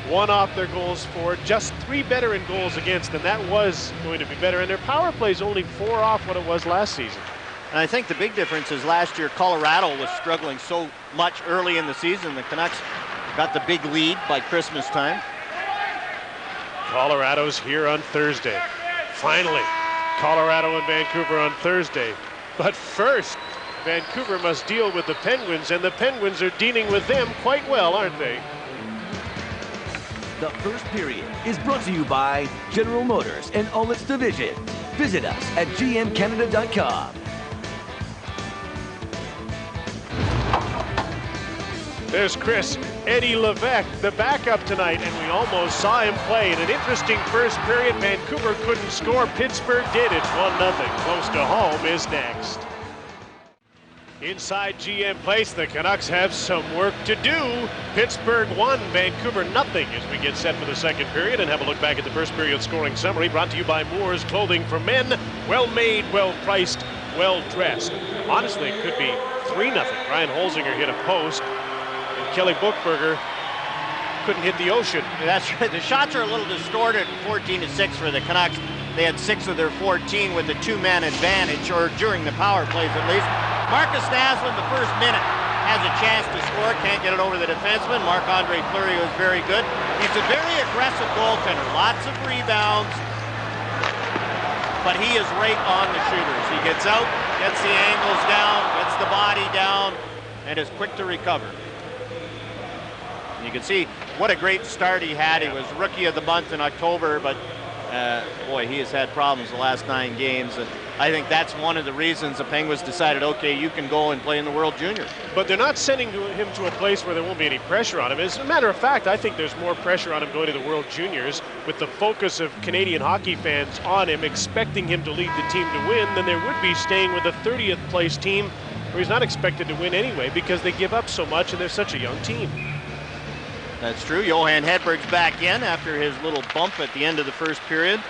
1 off their goals for, just 3 better in goals against, and that was going to be better. And their power play is only 4 off what it was last season. And I think the big difference is last year Colorado was struggling so much early in the season. The Canucks got the big lead by Christmas time. Colorado's here on Thursday. Finally, Colorado and Vancouver on Thursday. But first, Vancouver must deal with the Penguins, and the Penguins are dealing with them quite well, aren't they? The first period is brought to you by General Motors and all its divisions. Visit us at gmcanada.com. There's Chris Eddie Levesque, the backup tonight, and we almost saw him play in an interesting first period. Vancouver couldn't score. Pittsburgh did. It's 1-0. Close to home is next. Inside GM Place, the Canucks have some work to do. Pittsburgh 1, Vancouver 0 as we get set for the second period and have a look back at the first period scoring summary brought to you by Moore's Clothing for Men. Well-made, well-priced, well-dressed. Honestly, it could be 3-0. Ryan Holzinger hit a post. Kelly Buchberger couldn't hit the ocean. That's right. The shots are a little distorted, 14-6 for the Canucks. They had 6 of their 14 with a 2-man advantage, or during the power plays at least. Marcus Naslund, the first minute, has a chance to score. Can't get it over the defenseman. Marc-Andre Fleury was very good. He's a very aggressive goaltender. Lots of rebounds, but he is right on the shooters. He gets out, gets the angles down, gets the body down, and is quick to recover. You can see what a great start he had. He was Rookie of the Month in October, but boy, he has had problems the last 9 games. And I think that's one of the reasons the Penguins decided, okay, you can go and play in the World Juniors. But they're not sending him to a place where there won't be any pressure on him. As a matter of fact, I think there's more pressure on him going to the World Juniors with the focus of Canadian hockey fans on him, expecting him to lead the team to win, than there would be staying with a 30th place team where he's not expected to win anyway because they give up so much and they're such a young team. That's true. Johan Hedberg's back in after his little bump at the end of the first period.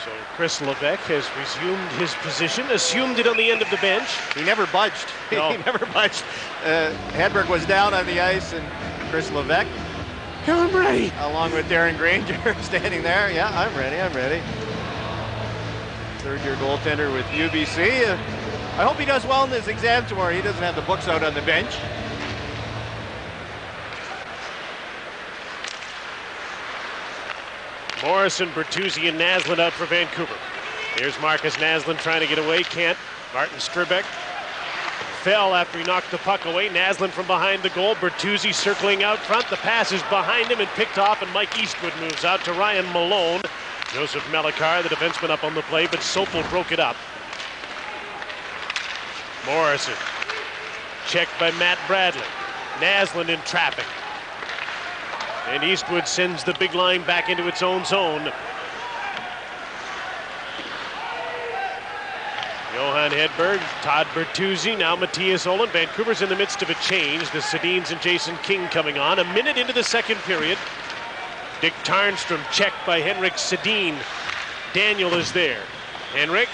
So Chris Levesque has resumed his position, assumed it on the end of the bench. He never budged. No. He never budged. Hedberg was down on the ice, and Chris Levesque, I'm ready. along with Darren Granger, standing there. Yeah, I'm ready. Third-year goaltender with UBC. I hope he does well in his exam tomorrow. He doesn't have the books out on the bench. Morrison, Bertuzzi, and Naslund out for Vancouver. Here's Marcus Naslund trying to get away, can't. Martin Stribek fell after he knocked the puck away. Naslund from behind the goal. Bertuzzi circling out front. The pass is behind him and picked off, and Mike Eastwood moves out to Ryan Malone. Joseph Melikar, the defenseman, up on the play, but Sopel broke it up. Morrison, checked by Matt Bradley. Naslund in traffic. And Eastwood sends the big line back into its own zone. Johan Hedberg, Todd Bertuzzi, now Matthias Olin. Vancouver's in the midst of a change. The Sedins and Jason King coming on. A minute into the second period. Dick Tarnstrom checked by Henrik Sedin. Daniel is there. Henrik,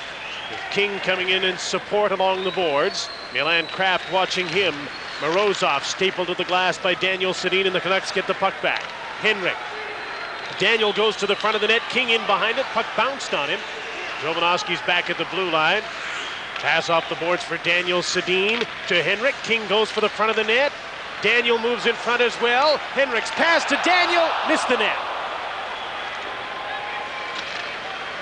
with King coming in support along the boards. Milan Kraft watching him. Morozov stapled to the glass by Daniel Sedin, and the Canucks get the puck back. Henrik. Daniel goes to the front of the net. King in behind it. Puck bounced on him. Jovanovski's back at the blue line. Pass off the boards for Daniel Sedin to Henrik. King goes for the front of the net. Daniel moves in front as well. Henrik's pass to Daniel. Missed the net.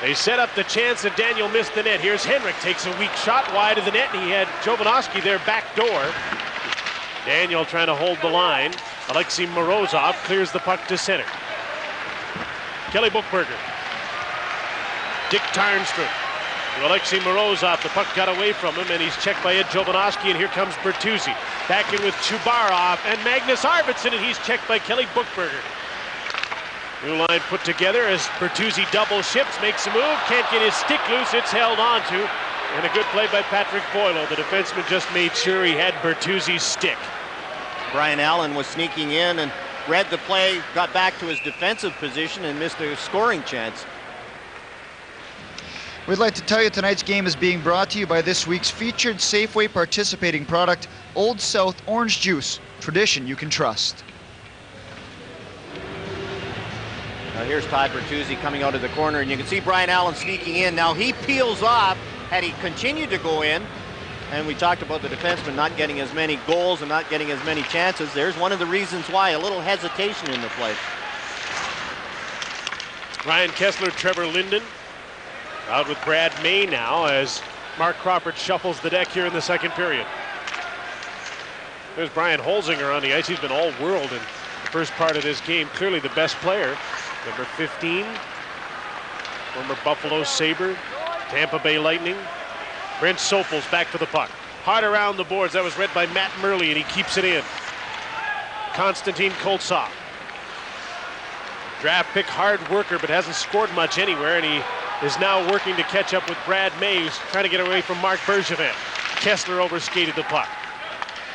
They set up the chance that Daniel missed the net. Here's Henrik. Takes a weak shot wide of the net, and he had Jovanovski there back door. Daniel trying to hold the line. Alexei Morozov clears the puck to center. Kelly Buchberger. Dick Tarnstrom to Alexei Morozov. The puck got away from him, and he's checked by Ed Jovanovski, and here comes Bertuzzi. Back in with Chubarov and Magnus Arvidsson, and he's checked by Kelly Buchberger. New line put together as Bertuzzi double shifts, makes a move, can't get his stick loose, it's held onto. And a good play by Patrick Boyle. The defenseman just made sure he had Bertuzzi's stick. Brian Allen was sneaking in and read the play, got back to his defensive position, and missed a scoring chance. We'd like to tell you tonight's game is being brought to you by this week's featured Safeway participating product, Old South Orange Juice. Tradition you can trust. Here's Todd Bertuzzi coming out of the corner, and you can see Brian Allen sneaking in. Now he peels off. Had he continued to go in, and we talked about the defenseman not getting as many goals and not getting as many chances, there's one of the reasons why, a little hesitation in the play. Ryan Kessler, Trevor Linden out with Brad May now as Mark Crawford shuffles the deck here in the second period. There's Brian Holzinger on the ice. He's been all world in the first part of this game. Clearly the best player. Number 15, former Buffalo Sabre, Tampa Bay Lightning. Brent Sopel's back for the puck. Hard around the boards. That was read by Matt Murley, and he keeps it in. Konstantin Koltsov. Draft pick, hard worker, but hasn't scored much anywhere, and he is now working to catch up with Brad May, who's trying to get away from Mark Bergevin. Kessler overskated the puck.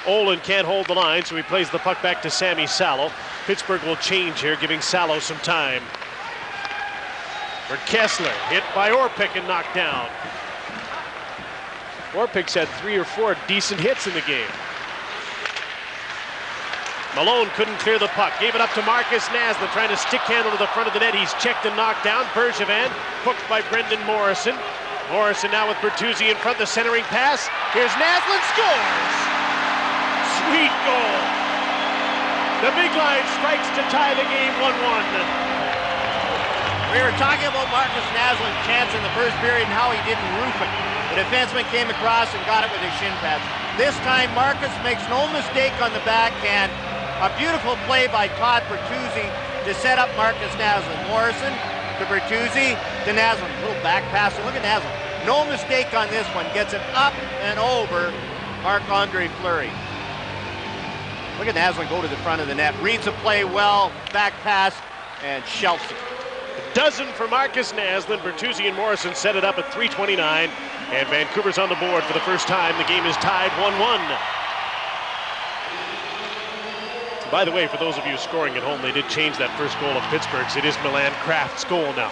Olin can't hold the line, so he plays the puck back to Sammy Salo. Pittsburgh will change here, giving Salo some time. For Kessler, hit by Orpik and knocked down. Orpik's had 3 or 4 decent hits in the game. Malone couldn't clear the puck, gave it up to Marcus Naslund, trying to stick handle to the front of the net. He's checked and knocked down. Bergevin, hooked by Brendan Morrison. Morrison now with Bertuzzi in front, the centering pass. Here's Naslund, scores! Sweet goal. The big line strikes to tie the game 1-1. We were talking about Marcus Naslund's chance in the first period and how he didn't roof it. The defenseman came across and got it with his shin pads. This time Marcus makes no mistake on the backhand. A beautiful play by Todd Bertuzzi to set up Marcus Naslund. Morrison to Bertuzzi to Naslund. Little back pass. Look at Naslund. No mistake on this one. Gets it up and over Marc-Andre Fleury. Look at Naslund go to the front of the net. Reads the play well. Back pass and shelves it. A dozen for Marcus Naslund. Bertuzzi and Morrison set it up at 3:29. And Vancouver's on the board for the first time. The game is tied 1-1. By the way, for those of you scoring at home, they did change that first goal of Pittsburgh's. It is Milan Kraft's goal now.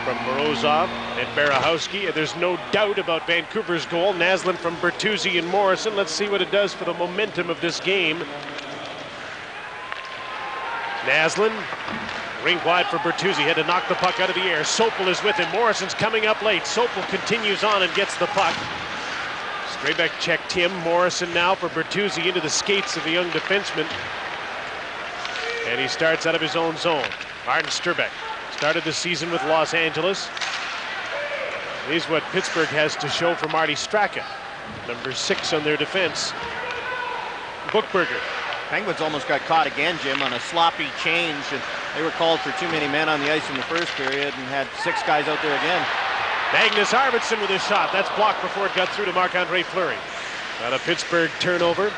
From Morozov and Barahowski. And there's no doubt about Vancouver's goal. Naslund from Bertuzzi and Morrison. Let's see what it does for the momentum of this game. Naslund, rink wide for Bertuzzi. Had to knock the puck out of the air. Sopel is with him. Morrison's coming up late. Sopel continues on and gets the puck. Straybeck checked him. Morrison now for Bertuzzi into the skates of the young defenseman. And he starts out of his own zone. Martin Straybeck started the season with Los Angeles. Here's what Pittsburgh has to show for Marty Straka. Number 6 on their defense. Buchberger. Penguins almost got caught again, Jim, on a sloppy change. And they were called for too many men on the ice in the first period and had 6 guys out there again. Magnus Arvidsson with his shot. That's blocked before it got through to Marc-Andre Fleury. Got a Pittsburgh turnover.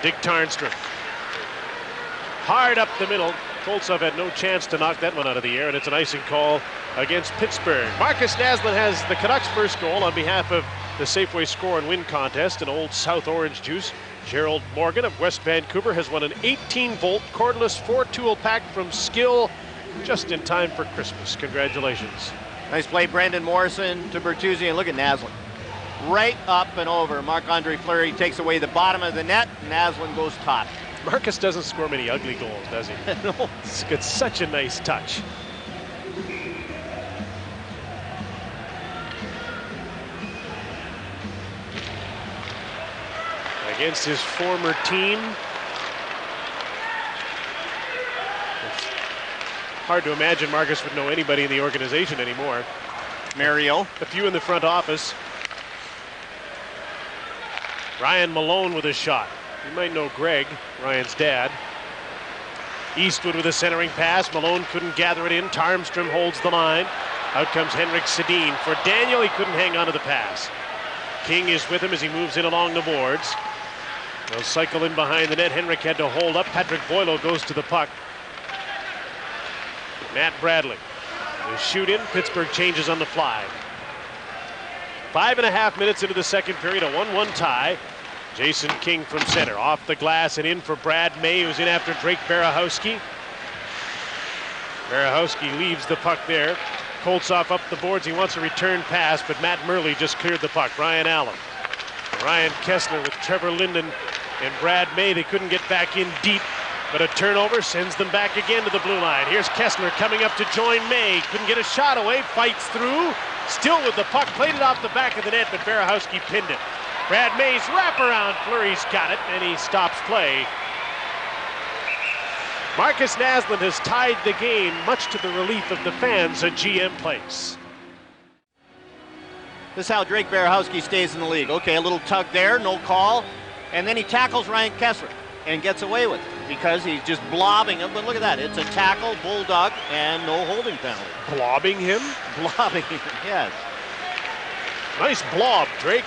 Dick Tarnstrom. Hard up the middle. Koltsov had no chance to knock that one out of the air, and it's an icing call against Pittsburgh. Marcus Naslund has the Canucks' first goal on behalf of the Safeway Score and Win contest. An old South Orange juice. Gerald Morgan of West Vancouver has won an 18-volt cordless 4-tool pack from Skill just in time for Christmas. Congratulations. Nice play, Brendan Morrison to Bertuzzi, and look at Naslund. Right up and over. Marc-Andre Fleury takes away the bottom of the net. Naslund goes top. Marcus doesn't score many ugly goals, does he? No. It's got such a nice touch. Against his former team. It's hard to imagine Marcus would know anybody in the organization anymore. Mario. A few in the front office. Ryan Malone with a shot. You might know Greg, Ryan's dad. Eastwood with a centering pass. Malone couldn't gather it in. Tarnstrom holds the line. Out comes Henrik Sedin. For Daniel, he couldn't hang on to the pass. King is with him as he moves in along the boards. They'll cycle in behind the net. Henrik had to hold up. Patrick Boileau goes to the puck. Matt Bradley. They shoot in. Pittsburgh changes on the fly. 5.5 minutes into the second period, a 1-1 tie. Jason King from center, off the glass and in for Brad May, who's in after Drake Barahowski. Barahowski leaves the puck there. Koltsov up the boards. He wants a return pass, but Matt Murley just cleared the puck. Ryan Allen. Ryan Kessler with Trevor Linden and Brad May. They couldn't get back in deep, But a turnover sends them back again to the blue line. Here's Kessler coming up to join May. Couldn't get a shot away, fights through. Still with the puck, played it off the back of the net, but Berehowski pinned it. Brad May's wraparound, Fleury's got it, and he stops play. Marcus Naslund has tied the game, much to the relief of the fans at GM Place. This is how Drake Berehowski stays in the league. Okay, a little tug there, no call, and then he tackles Ryan Kessler and gets away with it because he's just blobbing him. But look at that, it's a tackle, bulldog, and no holding penalty. Blobbing him? Blobbing him, yes. Nice blob, Drake.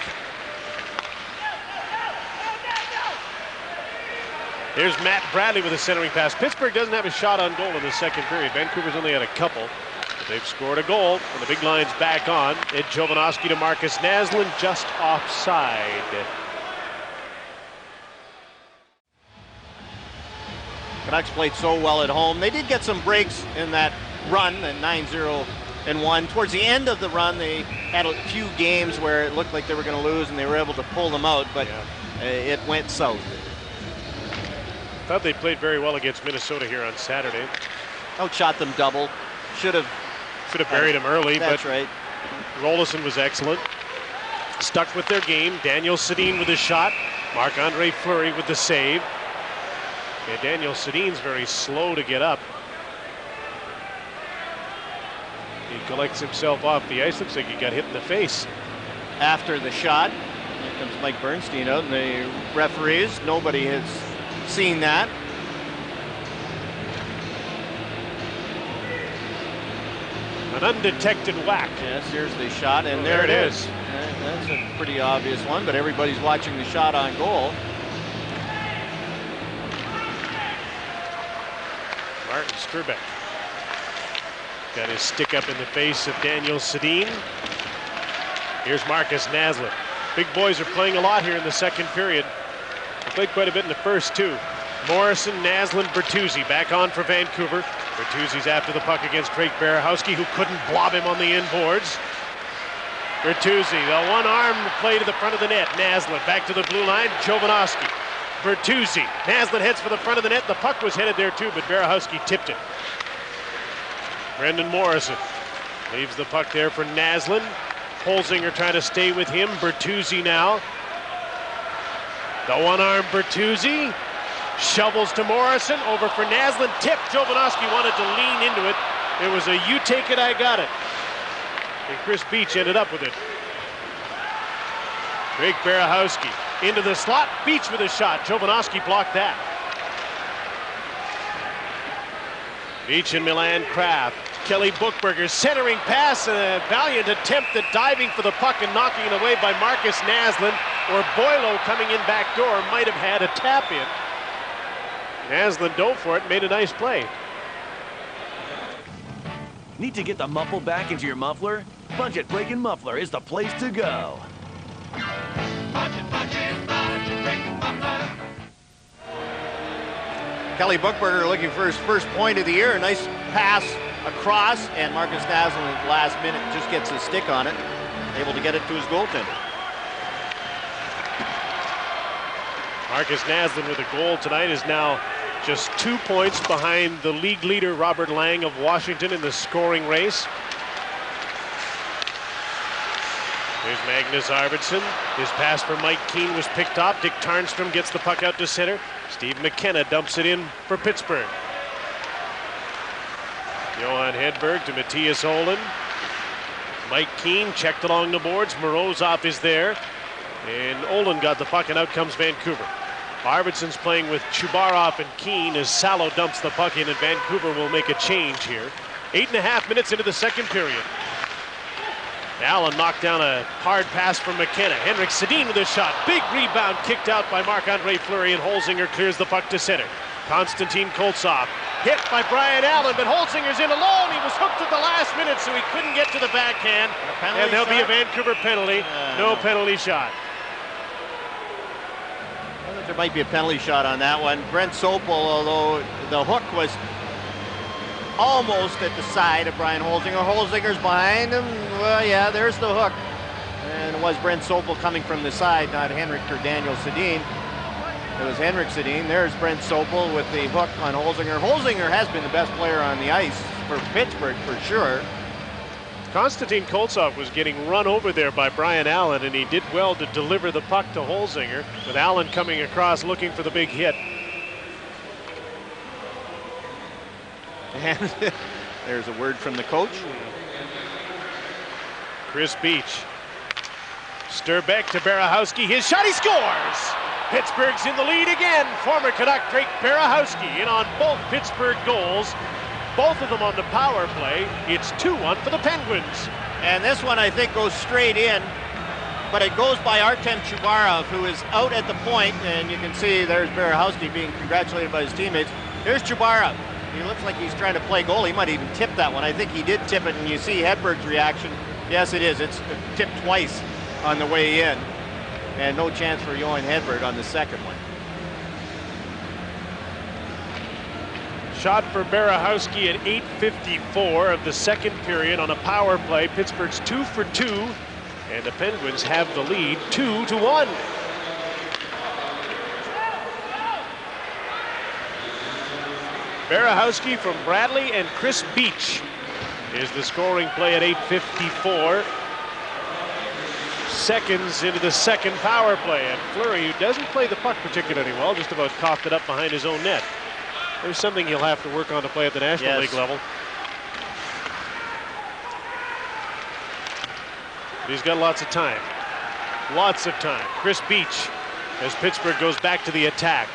Here's Matt Bradley with a centering pass. Pittsburgh doesn't have a shot on goal in the second period. Vancouver's only had a couple. But they've scored a goal, and the big line's back on. Ed Jovanovski to Marcus Naslund, just offside. Canucks played so well at home. They did get some breaks in that run, at 9-0-1. Towards the end of the run, they had a few games where it looked like they were going to lose, and they were able to pull them out, but it went south. Thought they played very well against Minnesota here on Saturday. Outshot them double. Should have buried him early. That's but right. Rolison was excellent. Stuck with their game. Daniel Sedin with a shot. Marc-Andre Fleury with the save. Yeah, Daniel Sedin's very slow to get up. He collects himself off the ice. Looks like he got hit in the face. After the shot, here comes Mike Bernstein out, and the referees, nobody has seen that. An undetected whack. Yes, here's the shot, and there it is. That's a pretty obvious one, but everybody's watching the shot on goal. Martin Skrbeck got his stick up in the face of Daniel Sedin. Here's Marcus Naslund. Big boys are playing a lot here in the second period. They played quite a bit in the first two. Morrison, Naslund, Bertuzzi back on for Vancouver. Bertuzzi's after the puck against Drake Berehowski, who couldn't blob him on the inboards. Bertuzzi, the one-arm play to the front of the net. Naslund back to the blue line. Jovanovski. Bertuzzi. Naslund heads for the front of the net. The puck was headed there too, but Berehowski tipped it. Brendan Morrison leaves the puck there for Naslund. Holzinger trying to stay with him. Bertuzzi now. The one-arm Bertuzzi. Shovels to Morrison. Over for Naslund. Tip. Jovanovski wanted to lean into it. It was a you take it, I got it. And Chris Beach ended up with it. Drake Berehowski into the slot. Beach with a shot. Jovanovski blocked that. Beach and Milan Kraft. Kelly Buchberger centering pass, and a valiant attempt at diving for the puck and knocking it away by Marcus Naslund, or Boylo coming in back door might have had a tap in. Naslund dove for it, made a nice play. Need to get the muffle back into your muffler? Budget Breaking Muffler is the place to go. Kelly Buchberger looking for his first point of the year. A nice pass across, and Marcus Naslund at the last minute just gets his stick on it, able to get it to his goaltender. Marcus Naslund with a goal tonight is now just 2 points behind the league leader Robert Lang of Washington in the scoring race. There's Magnus Arvidsson. His pass for Mike Keane was picked off. Dick Tarnstrom gets the puck out to center. Steve McKenna dumps it in for Pittsburgh. Johan Hedberg to Matthias Olin. Mike Keane checked along the boards. Morozov is there. And Olin got the puck, and out comes Vancouver. Arvidsson's playing with Chubarov and Keane as Salo dumps the puck in, and Vancouver will make a change here. 8.5 minutes into the second period. Allen knocked down a hard pass from McKenna. Henrik Sedin with a shot. Big rebound kicked out by Marc-Andre Fleury, and Holzinger clears the puck to center. Konstantin Koltsov hit by Brian Allen, but Holzinger's in alone. He was hooked at the last minute, so he couldn't get to the backhand. And there'll be a Vancouver penalty. No penalty shot. I think there might be a penalty shot on that one. Brent Sopel, although the hook was almost at the side of Brian Holzinger. Holzinger's behind him. Well, yeah, there's the hook. And it was Brent Sopel coming from the side, not Henrik or Daniel Sedin. It was Henrik Sedin. There's Brent Sopel with the hook on Holzinger. Holzinger has been the best player on the ice for Pittsburgh for sure. Konstantin Koltsov was getting run over there by Brian Allen, and he did well to deliver the puck to Holzinger, with Allen coming across looking for the big hit. And there's a word from the coach. Chris Beach. Sturbeck to Berehowski. His shot, he scores! Pittsburgh's in the lead again. Former Canuck Drake Berehowski in on both Pittsburgh goals. Both of them on the power play. It's 2-1 for the Penguins. And this one, I think, goes straight in, but it goes by Artem Chubarov, who is out at the point, and you can see there's Berehowski being congratulated by his teammates. Here's Chubarov. He looks like he's trying to play goal. He might even tip that one. I think he did tip it, and you see Hedberg's reaction. Yes, it is. It's tipped twice on the way in, and no chance for Johan Hedberg on the second one. Shot for Berehowski at 8:54 of the second period on a power play. Pittsburgh's 2 for 2, and the Penguins have the lead 2-1. Berehowski from Bradley and Chris Beach is the scoring play at 8:54. Seconds into the second power play, and Fleury, who doesn't play the puck particularly well, just about coughed it up behind his own net. There's something he'll have to work on to play at the National League level. He's got lots of time. Lots of time. Chris Beach as Pittsburgh goes back to the attack.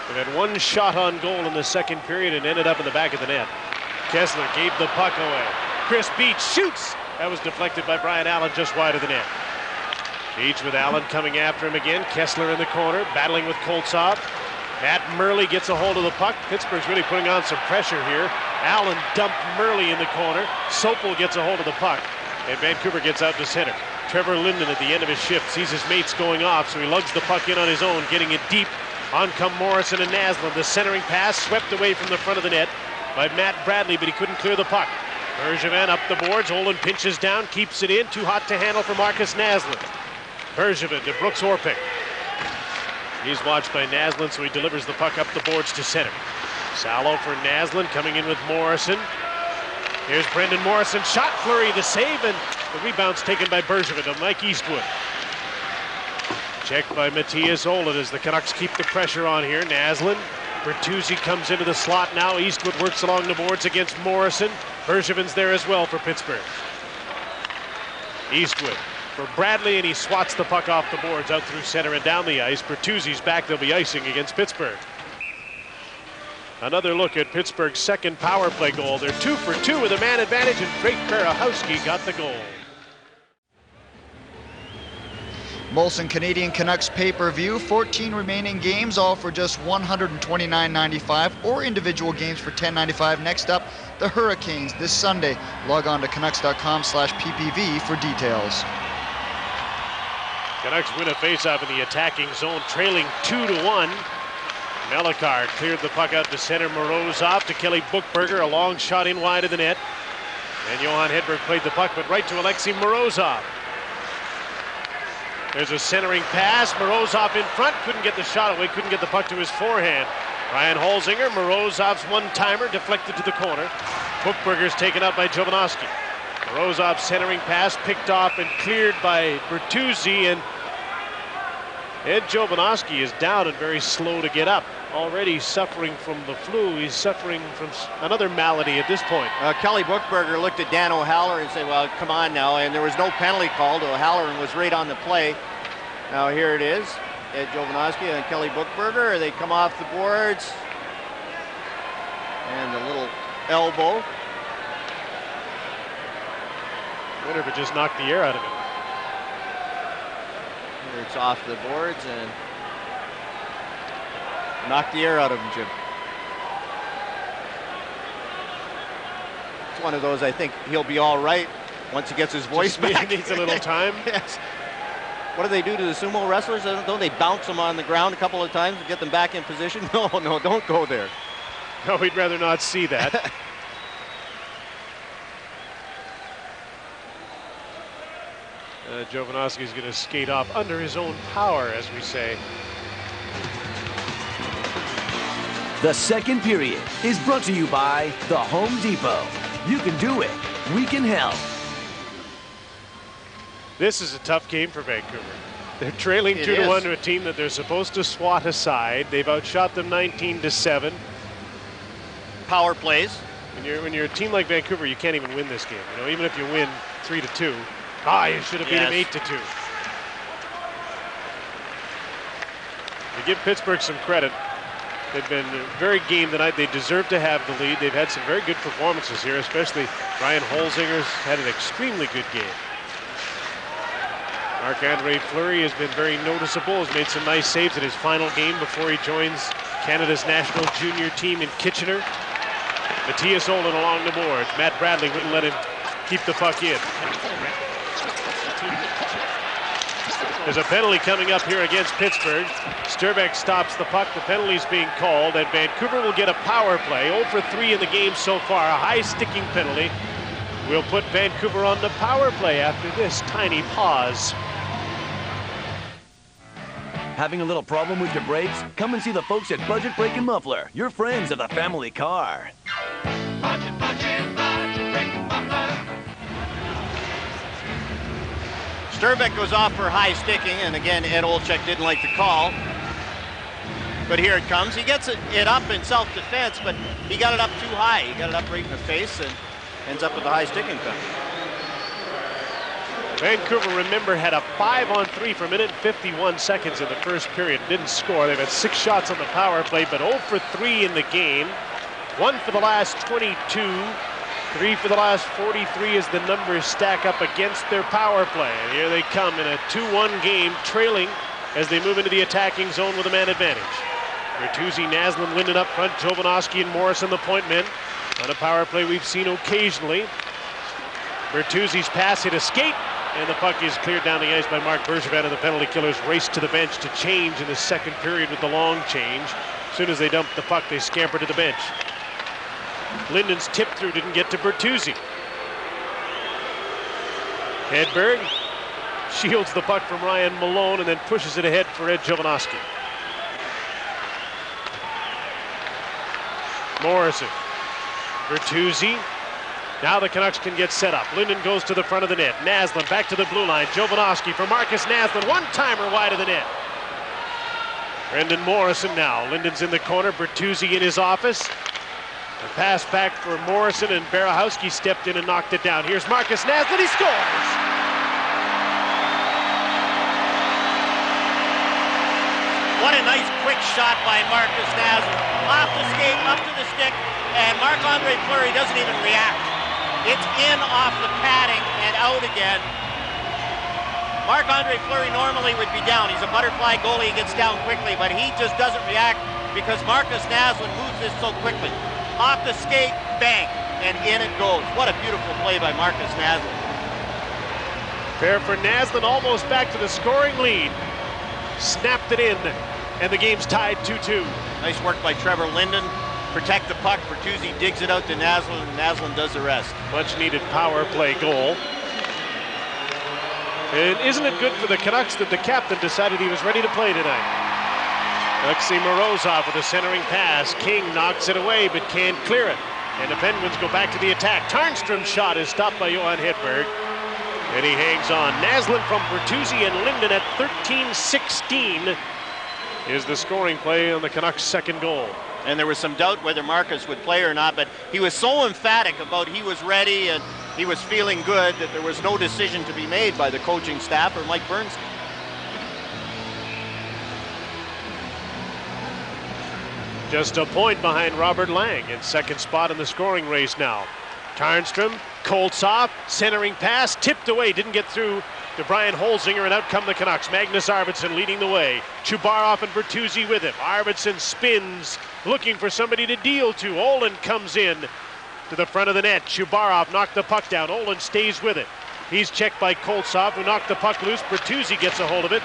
They've had one shot on goal in the second period and ended up in the back of the net. Kessler gave the puck away. Chris Beach shoots. That was deflected by Brian Allen just wide of the net. Beach with Allen coming after him again. Kessler in the corner, battling with Koltsov. Matt Murley gets a hold of the puck. Pittsburgh's really putting on some pressure here. Allen dumped Murley in the corner. Sopel gets a hold of the puck, and Vancouver gets out to center. Trevor Linden at the end of his shift sees his mates going off, so he lugs the puck in on his own, getting it deep. On come Morrison and Naslund. The centering pass swept away from the front of the net by Matt Bradley, but he couldn't clear the puck. Bergevin up the boards. Olin pinches down, keeps it in. Too hot to handle for Marcus Naslund. Bergevin to Brooks Orpik. He's watched by Naslund, so he delivers the puck up the boards to center. Salo for Naslund, coming in with Morrison. Here's Brendan Morrison. Shot, Fleury, the save, and the rebound's taken by Bergevin to Mike Eastwood. Checked by Matthias Olin as the Canucks keep the pressure on here. Naslund. Bertuzzi comes into the slot now. Eastwood works along the boards against Morrison. Bergevin's there as well for Pittsburgh. Eastwood for Bradley, and he swats the puck off the boards out through center and down the ice. Bertuzzi's back. They'll be icing against Pittsburgh. Another look at Pittsburgh's second power play goal. They're 2 for 2 with a man advantage, and Drake Berehowski got the goal. Molson Canadian Canucks pay-per-view, 14 remaining games, all for just $129.95, or individual games for $10.95. Next up, the Hurricanes this Sunday. Log on to Canucks.com/PPV for details. Canucks win a faceoff in the attacking zone, trailing 2-1. Melikar cleared the puck out to center. Morozov to Kelly Buchberger, a long shot in wide of the net. And Johan Hedberg played the puck, but right to Alexei Morozov. There's a centering pass. Morozov in front, couldn't get the shot away, couldn't get the puck to his forehand. Ryan Holzinger, Morozov's one-timer deflected to the corner. Buchberger's taken out by Jovanovski. Morozov's centering pass picked off and cleared by Bertuzzi, and Ed Jovanovski is down and very slow to get up. Already suffering from the flu. He's suffering from another malady at this point. Kelly Buchberger looked at Dan O'Halloran and said, well, come on now. And there was no penalty called. O'Halloran was right on the play. Now here it is. Ed Jovanovski and Kelly Buchberger. They come off the boards. And a little elbow. I wonder if it just knocked the air out of him. It's off the boards and knocked the air out of him, Jim. It's one of those, I think he'll be all right once he gets his voice back. He needs a little time. Yes. What do they do to the sumo wrestlers? Don't they bounce them on the ground a couple of times to get them back in position? No, don't go there. No, we'd rather not see that. Jovanovski's going to skate off under his own power, as we say. The second period is brought to you by the Home Depot. You can do it. We can help. This is a tough game for Vancouver. They're trailing 2-1 to a team that they're supposed to swat aside. They've outshot them 19-7. Power plays. When you're a team like Vancouver, you can't even win this game. You know, even if you win 3-2, you should have beat them 8-2. To give Pittsburgh some credit, they've been very game tonight. They deserve to have the lead. They've had some very good performances here, especially Ryan Holzinger's had an extremely good game. Marc-Andre Fleury has been very noticeable, has made some nice saves in his final game before he joins Canada's national junior team in Kitchener. Matthias Olin along the boards. Matt Bradley wouldn't let him keep the puck in. There's a penalty coming up here against Pittsburgh. Sturbeck stops the puck. The penalty's being called, and Vancouver will get a power play. 0 for 3 in the game so far. A high sticking penalty will put Vancouver on the power play after this tiny pause. Having a little problem with your brakes? Come and see the folks at Budget Brake and Muffler, your friends of the family car. Budget Brake and Muffler. Sturbeck goes off for high sticking, and again, Ed Olczyk didn't like the call. But here it comes. He gets it up in self-defense, but he got it up too high. He got it up right in the face and ends up with a high sticking penalty. Vancouver, remember, had a 5-on-3 for a minute and 51 seconds in the first period. Didn't score. They've had 6 shots on the power play, but 0 for 3 in the game. 1 for the last 22. 3 for the last 43 as the numbers stack up against their power play. And here they come in a 2-1 game, trailing as they move into the attacking zone with a man advantage. Bertuzzi, Naslund, Linden up front. Jovanovski and Morrison, the point men. On a power play we've seen occasionally. Bertuzzi's pass hit a skate, and the puck is cleared down the ice by Mark Bergevin, and the penalty killers race to the bench to change in the second period with the long change. As soon as they dump the puck, they scamper to the bench. Linden's tip through didn't get to Bertuzzi. Hedberg shields the puck from Ryan Malone and then pushes it ahead for Ed Jovanovski. Morrison. Bertuzzi. Now the Canucks can get set up. Linden goes to the front of the net. Naslund back to the blue line. Jovanovski for Marcus Naslund. One-timer wide of the net. Brendan Morrison now. Linden's in the corner. Bertuzzi in his office. A pass back for Morrison, and Barahowski stepped in and knocked it down. Here's Marcus Naslund. He scores! What a nice quick shot by Marcus Naslund. Off the skate, up to the stick, and Marc-Andre Fleury doesn't even react. It's in off the padding and out again. Marc-Andre Fleury normally would be down. He's a butterfly goalie. He gets down quickly, but he just doesn't react because Marcus Naslund moves this so quickly. Off the skate, bang, and in it goes. What a beautiful play by Marcus Naslund. Fair for Naslund, almost back to the scoring lead. Snapped it in, and the game's tied 2-2. Nice work by Trevor Linden. Protect the puck. Bertuzzi digs it out to Naslund, and Naslund does the rest. Much needed power play goal. And isn't it good for the Canucks that the captain decided he was ready to play tonight? Alexei Morozov with a centering pass. King knocks it away, but can't clear it. And the Penguins go back to the attack. Tarnstrom's shot is stopped by Johan Hedberg. And he hangs on. Naslund from Bertuzzi and Linden at 13-16 is the scoring play on the Canucks' second goal. And there was some doubt whether Marcus would play or not, but he was so emphatic about he was ready and he was feeling good that there was no decision to be made by the coaching staff or Mike Bernstein. Just a point behind Robert Lang in second spot in the scoring race now. Tarnstrom, Koltsov, centering pass, tipped away, didn't get through to Brian Holzinger, and out come the Canucks. Magnus Arvidsson leading the way. Chubarov and Bertuzzi with him. Arvidsson spins, looking for somebody to deal to. Olin comes in to the front of the net. Chubarov knocked the puck down. Olin stays with it. He's checked by Koltsov, who knocked the puck loose. Bertuzzi gets a hold of it.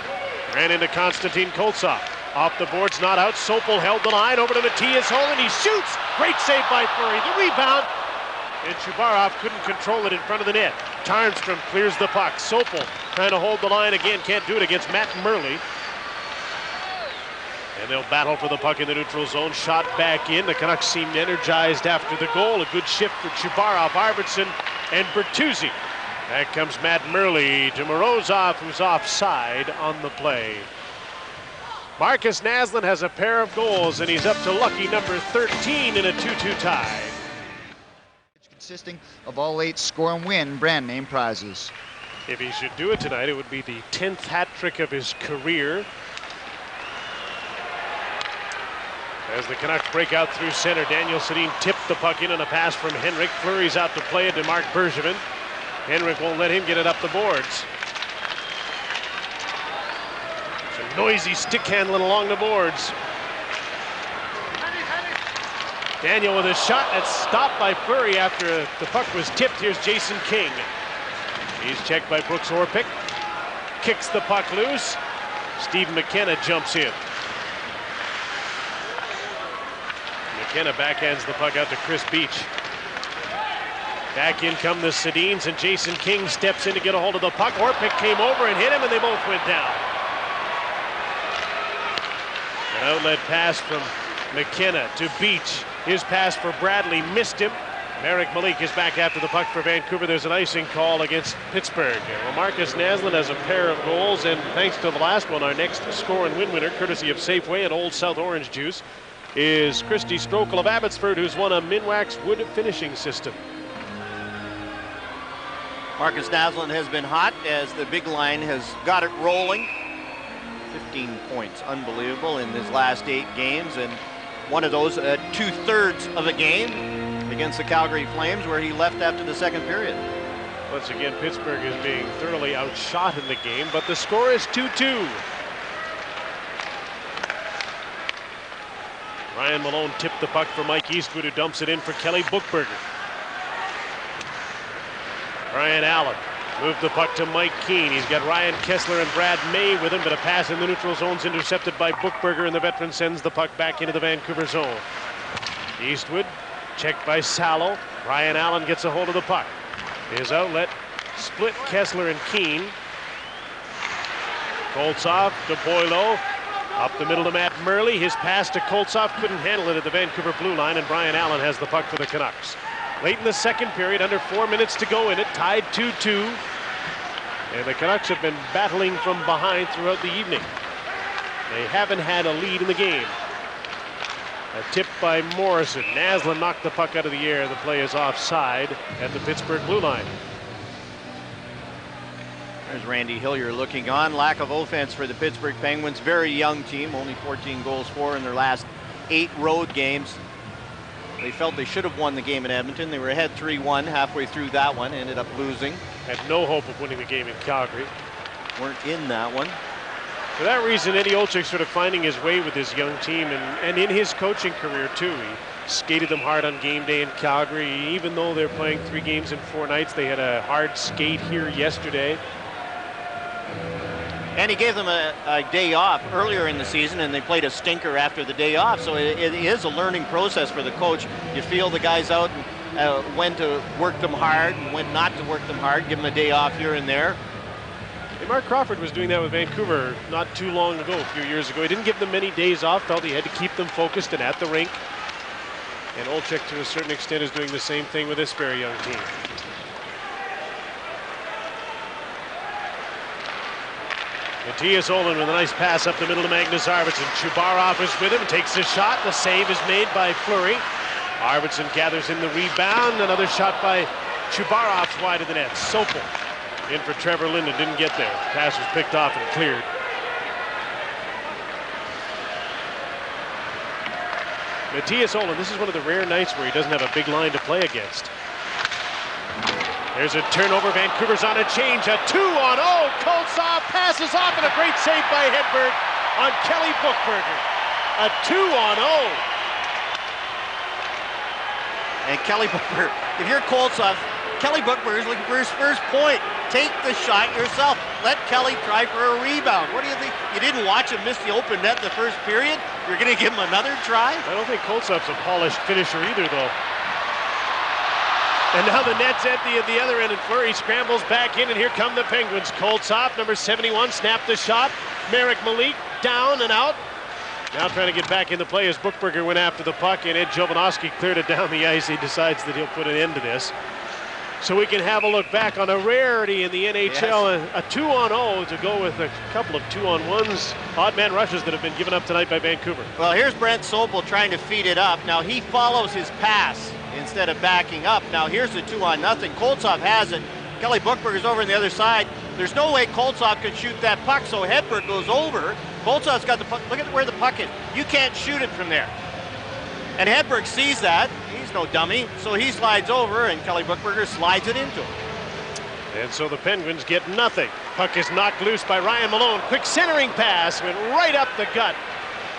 Ran into Konstantin Koltsov. Off the boards, not out. Sopel held the line over to Matthias Olin. He shoots. Great save by Fleury. The rebound. And Chubarov couldn't control it in front of the net. Tarnstrom clears the puck. Sopel trying to hold the line again. Can't do it against Matt Murley. And they'll battle for the puck in the neutral zone. Shot back in. The Canucks seemed energized after the goal. A good shift for Chubarov, Arvidsson, and Bertuzzi. Back comes Matt Murley to Morozov, who's offside on the play. Marcus Naslund has a pair of goals, and he's up to lucky number 13 in a 2-2 tie. Consisting of all 8 score and win brand name prizes. If he should do it tonight, it would be the 10th hat trick of his career. As the Canucks break out through center, Daniel Sedin tipped the puck in on a pass from Henrik. Fleury's out to play it to Mark Bergevin. Henrik won't let him get it up the boards. Some noisy stick handling along the boards. Daniel with a shot that's stopped by Fleury after the puck was tipped. Here's Jason King. He's checked by Brooks Orpik. Kicks the puck loose. Steve McKenna jumps in. McKenna backhands the puck out to Chris Beach. Back in come the Sedins, and Jason King steps in to get a hold of the puck. Orpik came over and hit him, and they both went down. An outlet pass from McKenna to Beach. His pass for Bradley missed him. Marek Malik is back after the puck for Vancouver. There's an icing call against Pittsburgh. Well, Marcus Naslund has a pair of goals, and thanks to the last one, our next score and win winner, courtesy of Safeway and Old South Orange Juice, is Christy Strokel of Abbotsford, who's won a Minwax wood finishing system. Marcus Naslund has been hot as the big line has got it rolling. 15 points, unbelievable in his last 8 games, and one of those 2/3 of a game against the Calgary Flames, where he left after the second period. Once again, Pittsburgh is being thoroughly outshot in the game, but the score is 2-2. Ryan Malone tipped the puck for Mike Eastwood, who dumps it in for Kelly Buchberger. Brian Allen moved the puck to Mike Keane. He's got Ryan Kessler and Brad May with him, but a pass in the neutral zone's intercepted by Buchberger, and the veteran sends the puck back into the Vancouver zone. Eastwood checked by Salo. Ryan Allen gets a hold of the puck. His outlet split Kessler and Keane. Koltsov to Boileau. Up the middle to Matt Murley. His pass to Koltsov couldn't handle it at the Vancouver blue line, and Brian Allen has the puck for the Canucks. Late in the second period, under 4 minutes to go in it, tied 2-2. And the Canucks have been battling from behind throughout the evening. They haven't had a lead in the game. A tip by Morrison. Naslund knocked the puck out of the air. The play is offside at the Pittsburgh blue line. There's Randy Hillier looking on. Lack of offense for the Pittsburgh Penguins. Very young team, only 14 goals for in their last 8 road games. They felt they should have won the game in Edmonton. They were ahead 3-1 halfway through that one, ended up losing. Had no hope of winning the game in Calgary. Weren't in that one. For that reason, Eddie Olczyk sort of finding his way with his young team, and in his coaching career too. He skated them hard on game day in Calgary. Even though they're playing 3 games in 4 nights, they had a hard skate here yesterday. And he gave them a day off earlier in the season, and they played a stinker after the day off. So it is a learning process for the coach. You feel the guys out and when to work them hard and when not to work them hard, give them a day off here and there. And Mark Crawford was doing that with Vancouver not too long ago, a few years ago. He didn't give them many days off, felt he had to keep them focused and at the rink. And Olczyk, to a certain extent, is doing the same thing with this very young team. Matthias Olin with a nice pass up the middle to Magnus Arvidsson. Chubarov is with him, takes a shot. The save is made by Fleury. Arvidsson gathers in the rebound. Another shot by Chubarov wide of the net. Sopel in for Trevor Linden, didn't get there. Pass was picked off and cleared. Matthias Olin, this is one of the rare nights where he doesn't have a big line to play against. There's a turnover. Vancouver's on a change. A 2-on-0. Koltsov passes off, and a great save by Hedberg on Kelly Buchberger. A 2-on-0. And Kelly Buchberger, if you're Koltsov, Kelly Buchberger is looking for his first point. Take the shot yourself. Let Kelly try for a rebound. What do you think? You didn't watch him miss the open net in the first period? You're going to give him another try? I don't think Koltsov's a polished finisher either, though. And now the net's empty at the other end, and Fleury scrambles back in, and here come the Penguins. Koltsov, number 71, snapped the shot. Marek Malik down and out. Now trying to get back into play as Buchberger went after the puck, and Ed Jovanovski cleared it down the ice. He decides that he'll put an end to this. So we can have a look back on a rarity in the NHL, a 2-on-0 to go with a couple of 2-on-1s, odd man rushes that have been given up tonight by Vancouver. Well, here's Brent Sobel trying to feed it up. Now he follows his pass instead of backing up. Now here's the 2-on-0. Koltsov has it. Kelly Buchberger's over on the other side. There's no way Koltsov could shoot that puck, so Hedberg goes over. Koltsov's got the puck. Look at where the puck is. You can't shoot it from there. And Hedberg sees that. He's no dummy, so he slides over, and Kelly Buchberger slides it into him. And so the Penguins get nothing. Puck is knocked loose by Ryan Malone. Quick centering pass went right up the gut.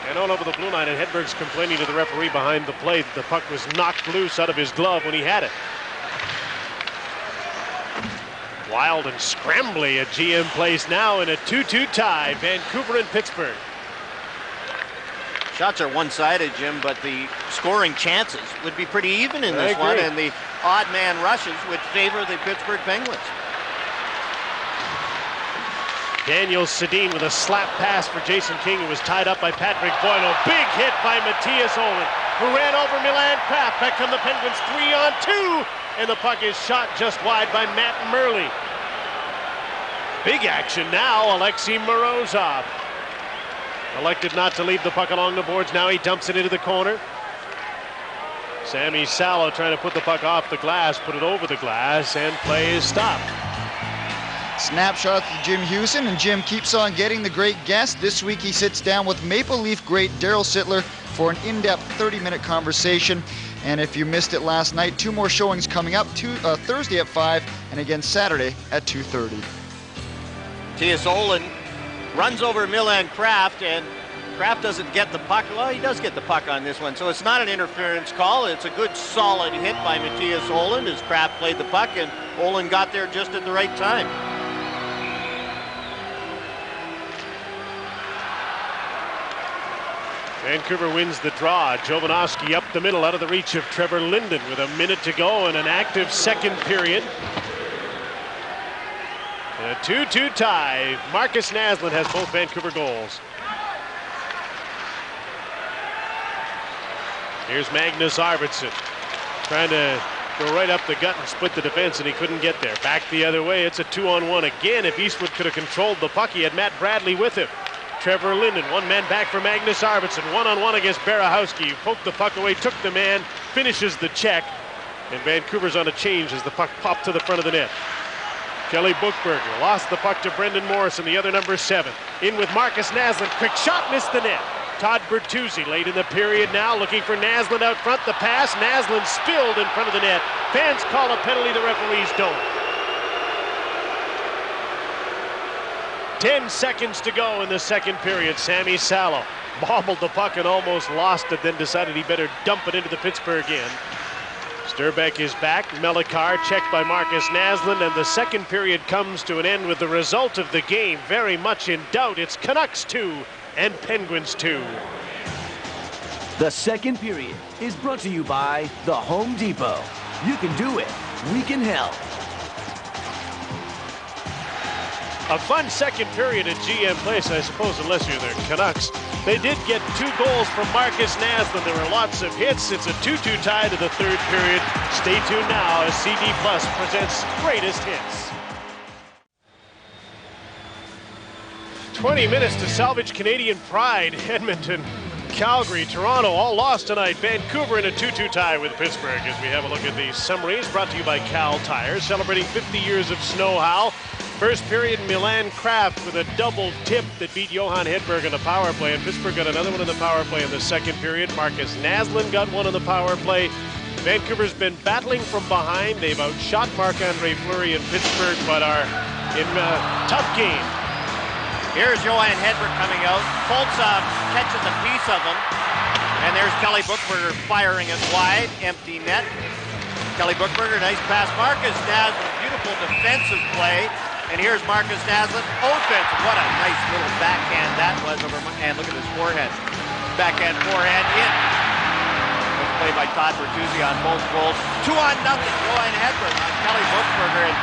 And all over the blue line, and Hedberg's complaining to the referee behind the plate that the puck was knocked loose out of his glove when he had it. Wild and scrambly at GM Place now in a 2-2 tie, Vancouver and Pittsburgh. Shots are one-sided, Jim, but the scoring chances would be pretty even in this one, and the odd man rushes would favor the Pittsburgh Penguins. Daniel Sedin with a slap pass for Jason King, who was tied up by Patrick Boyle. Big hit by Matthias Ohlund, who ran over Milan Kraft. Back come the Penguins 3-on-2, and the puck is shot just wide by Matt Murley. Big action now, Alexei Morozov. Elected not to leave the puck along the boards. Now he dumps it into the corner. Sammy Salo trying to put the puck off the glass, put it over the glass, and play is stopped. Snapshot to Jim Hewson, and Jim keeps on getting the great guest. This week he sits down with Maple Leaf great Daryl Sittler for an in-depth 30-minute conversation. And if you missed it last night, 2 more showings coming up, Thursday at 5 and again Saturday at 2:30. Matthias Ohlund runs over Milan Kraft, and Kraft doesn't get the puck. Well, he does get the puck on this one, so it's not an interference call. It's a good, solid hit by Matthias Ohlund as Kraft played the puck, and Ohlund got there just at the right time. Vancouver wins the draw. Jovanovski up the middle out of the reach of Trevor Linden with a minute to go and an active second period. And a 2-2 tie. Marcus Naslund has both Vancouver goals. Here's Magnus Arvidsson trying to go right up the gut and split the defense, and he couldn't get there. Back the other way. It's a 2-on-1 again. If Eastwood could have controlled the puck, he had Matt Bradley with him. Trevor Linden, one man back for Magnus Arvidsson. 1-on-1 against Berahowski. Poked the puck away, took the man, finishes the check, and Vancouver's on a change as the puck popped to the front of the net. Kelly Buchberger lost the puck to Brendan Morrison, the other number 7. In with Marcus Naslund. Quick shot, missed the net. Todd Bertuzzi late in the period now, looking for Naslund out front. The pass, Naslund spilled in front of the net. Fans call a penalty, the referees don't. 10 seconds to go in the second period. Sammy Salo bobbled the puck and almost lost it, then decided he better dump it into the Pittsburgh end. Sturbeck is back. Melikar checked by Marcus Naslund, and the second period comes to an end with the result of the game very much in doubt. It's Canucks 2 and Penguins 2. The second period is brought to you by the Home Depot. You can do it. We can help. A fun second period at GM Place, I suppose, unless you're the Canucks. They did get 2 goals from Marcus Naslund. There were lots of hits. It's a 2-2 tie to the third period. Stay tuned now as CD Plus presents Greatest Hits. 20 minutes to salvage Canadian pride. Edmonton, Calgary, Toronto all lost tonight. Vancouver in a 2-2 tie with Pittsburgh as we have a look at the summaries brought to you by Cal Tires, celebrating 50 years of snow-how. First period, Milan Kraft with a double tip that beat Johan Hedberg on the power play, and Pittsburgh got another one in the power play in the second period. Marcus Naslund got one on the power play. Vancouver's been battling from behind. They've outshot Marc-Andre Fleury in Pittsburgh, but are in a tough game. Here's Johan Hedberg coming out. Koltsov catches a piece of him, and there's Kelly Buchberger firing it wide, empty net. Kelly Buchberger, nice pass. Marcus Naslund, beautiful defensive play. And here's Marcus Naslund, offense. What a nice little backhand that was over, and look at his forehand. Backhand, forehand, in. play by Todd Bertuzzi on both goals. 2-0, Johan Hedberg on Kelly Buchberger. And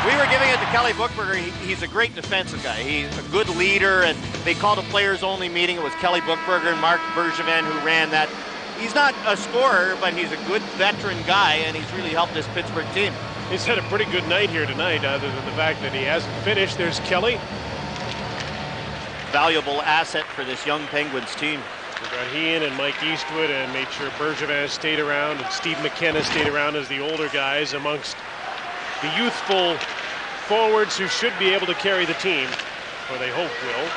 we were giving it to Kelly Buchberger. He's a great defensive guy. He's a good leader, and they called a players-only meeting. It was Kelly Buchberger and Mark Bergevin who ran that. He's not a scorer, but he's a good veteran guy, and he's really helped this Pittsburgh team. He's had a pretty good night here tonight, other than the fact that he hasn't finished. There's Kelly. Valuable asset for this young Penguins team. We got he in and Mike Eastwood, and made sure Bergevin stayed around and Steve McKenna stayed around as the older guys amongst the youthful forwards who should be able to carry the team, or they hope will.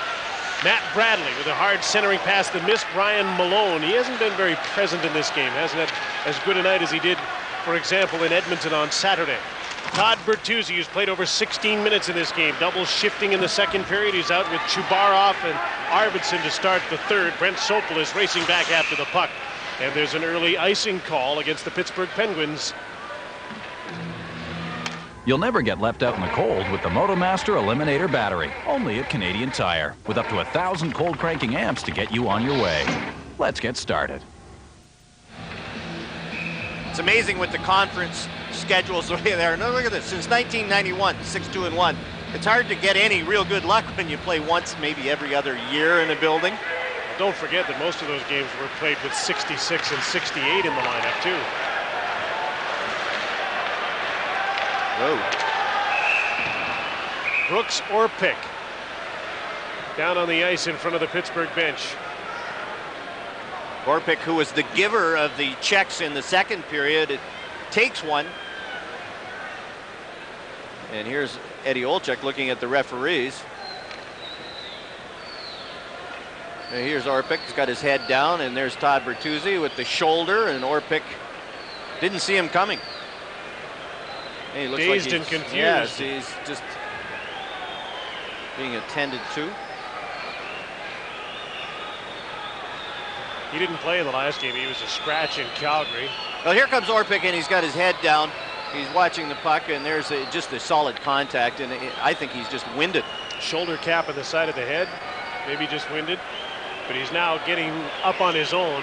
Matt Bradley with a hard centering pass that missed Ryan Malone. He hasn't been very present in this game. Hasn't had as good a night as he did, for example, in Edmonton on Saturday. Todd Bertuzzi, who's played over 16 minutes in this game, double shifting in the second period. He's out with Chubarov and Arvidsson to start the third. Brent Sopel is racing back after the puck. And there's an early icing call against the Pittsburgh Penguins. You'll never get left out in the cold with the MotoMaster Eliminator battery, only at Canadian Tire, with up to 1,000 cold cranking amps to get you on your way. Let's get started. It's amazing with the conference schedules the way they are. Now look at this, since 1991, 6-2-1. It's hard to get any real good luck when you play once, maybe every other year in a building. Don't forget that most of those games were played with 66 and 68 in the lineup, too. Whoa. Brooks or Pick down on the ice in front of the Pittsburgh bench. Orpik, who was the giver of the checks in the second period, it takes one. And here's Eddie Olczyk looking at the referees. And here's Orpik, he's got his head down, and there's Todd Bertuzzi with the shoulder, and Orpik didn't see him coming. And he looks dazed like and confused. Yes, he's just being attended to. He didn't play in the last game. He was a scratch in Calgary. Well, here comes Orpik, and he's got his head down. He's watching the puck, and there's just a solid contact, and I think he's just winded. Shoulder cap on the side of the head, maybe just winded, but he's now getting up on his own.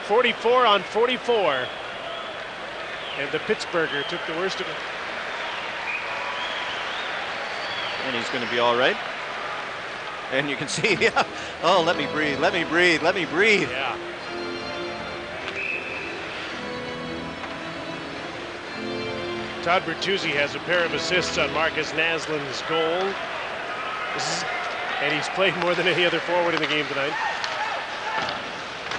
44 on 44, and the Pittsburgher took the worst of it. And he's going to be all right. And you can see, yeah, oh, let me breathe, let me breathe, let me breathe. Yeah. Todd Bertuzzi has a pair of assists on Marcus Naslund's goal. And he's played more than any other forward in the game tonight.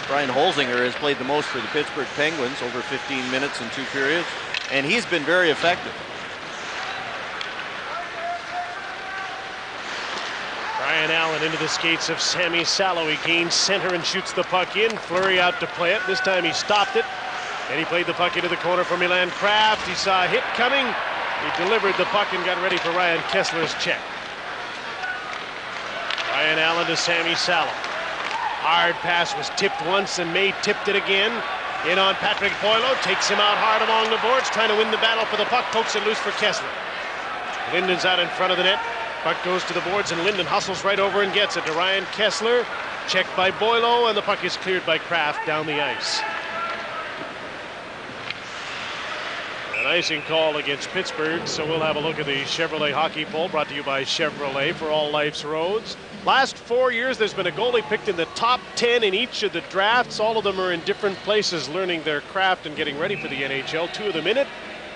Brian Holzinger has played the most for the Pittsburgh Penguins, over 15 minutes in 2 periods. And he's been very effective. Ryan Allen into the skates of Sammy Salo. He gains center and shoots the puck in. Fleury out to play it. This time he stopped it. And he played the puck into the corner for Milan Kraft. He saw a hit coming. He delivered the puck and got ready for Ryan Kessler's check. Ryan Allen to Sammy Salo. Hard pass was tipped once, and May tipped it again. In on Patrick Boileau. Takes him out hard along the boards, trying to win the battle for the puck. Pokes it loose for Kessler. Linden's out in front of the net. Puck goes to the boards, and Linden hustles right over and gets it to Ryan Kessler. Checked by Boileau, and the puck is cleared by Kraft down the ice. An icing call against Pittsburgh, so we'll have a look at the Chevrolet hockey poll, brought to you by Chevrolet for all life's roads. Last 4 years, there's been a goalie picked in the top 10 in each of the drafts. All of them are in different places, learning their craft and getting ready for the NHL. 2 of them in it.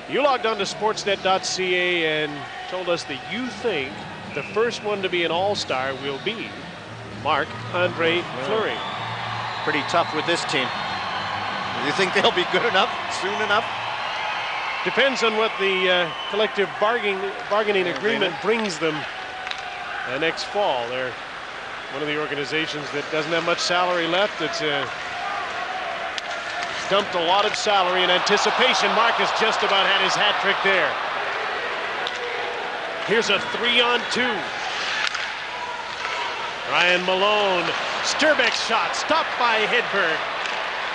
You logged on to sportsnet.ca and told us that you think the first one to be an all-star will be Marc-Andre Fleury. Pretty tough with this team. Do you think they'll be good enough soon enough? Depends on what the collective bargaining agreement brings them next fall. They're one of the organizations that doesn't have much salary left. It's dumped a lot of salary in anticipation. Marcus just about had his hat trick there. Here's a 3-on-2. Ryan Malone. Sturbeck's shot stopped by Hedberg.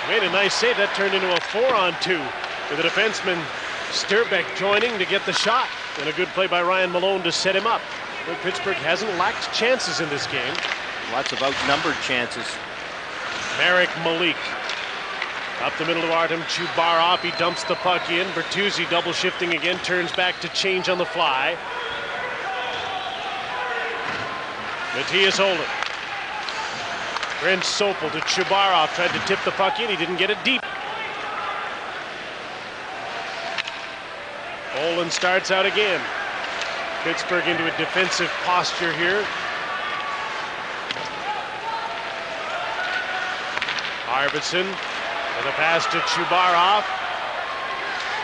Made a nice save. That turned into a 4-on-2 with the defenseman Sturbeck joining to get the shot. And a good play by Ryan Malone to set him up. But Pittsburgh hasn't lacked chances in this game. Lots of outnumbered chances. Marek Malik. Up the middle to Artem Chubarov. He dumps the puck in. Bertuzzi double shifting again. Turns back to change on the fly. Matthias Olin. Brent Sopel to Chubarov. Tried to tip the puck in. He didn't get it deep. Olin starts out again. Pittsburgh into a defensive posture here. Arvidsson with a pass to Chubarov.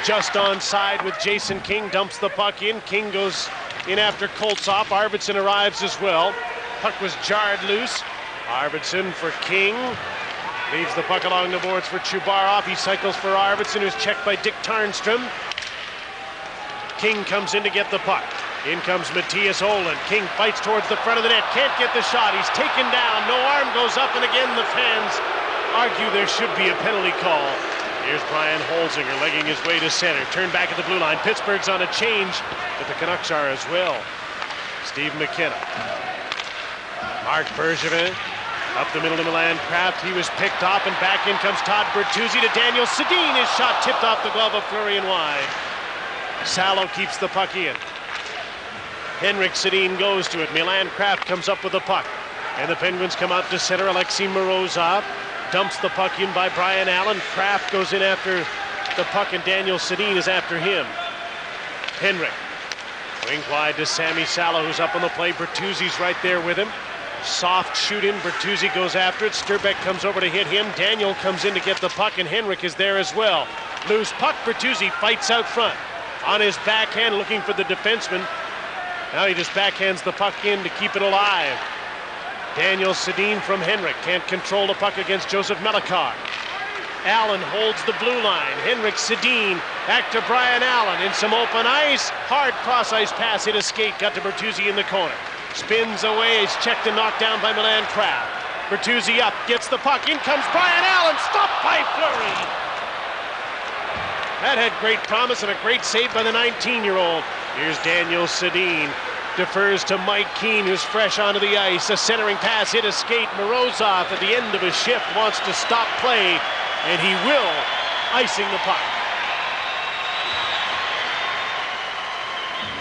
Just onside with Jason King. Dumps the puck in. King goes in after Koltsov. Arvidsson arrives as well. Puck was jarred loose. Arvidsson for King. Leaves the puck along the boards for Chubarov. He cycles for Arvidsson, who's checked by Dick Tarnstrom. King comes in to get the puck. In comes Matthias Olin. King fights towards the front of the net. Can't get the shot. He's taken down. No arm goes up, and again the fans argue there should be a penalty call. Here's Brian Holzinger legging his way to center. Turn back at the blue line. Pittsburgh's on a change, but the Canucks are as well. Steve McKenna. Mark Bergevin. Up the middle to Milan Kraft. He was picked off, and back in comes Todd Bertuzzi to Daniel Sedin. His shot tipped off the glove of Fleury and wide. Salo keeps the puck in. Henrik Sedin goes to it. Milan Kraft comes up with the puck. And the Penguins come out to center. Alexei Morozov dumps the puck in by Brian Allen. Kraft goes in after the puck, and Daniel Sedin is after him. Henrik. Wing wide to Sammy Salo, who's up on the play. Bertuzzi's right there with him. Soft shoot in. Bertuzzi goes after it. Sturbeck comes over to hit him. Daniel comes in to get the puck, and Henrik is there as well. Loose puck. Bertuzzi fights out front. On his backhand, looking for the defenseman. Now he just backhands the puck in to keep it alive. Daniel Sedin from Henrik. Can't control the puck against Joseph Melikar. Allen holds the blue line. Henrik Sedin back to Brian Allen in some open ice. Hard cross-ice pass hit a skate. Got to Bertuzzi in the corner. Spins away. He's checked and knocked down by Milan Kraft. Bertuzzi up. Gets the puck. In comes Brian Allen. Stopped by Fleury. That had great promise and a great save by the 19-year-old. Here's Daniel Sedin. Defers to Mike Keane, who's fresh onto the ice. A centering pass hit a skate. Morozov at the end of his shift wants to stop play, and he will, icing the puck.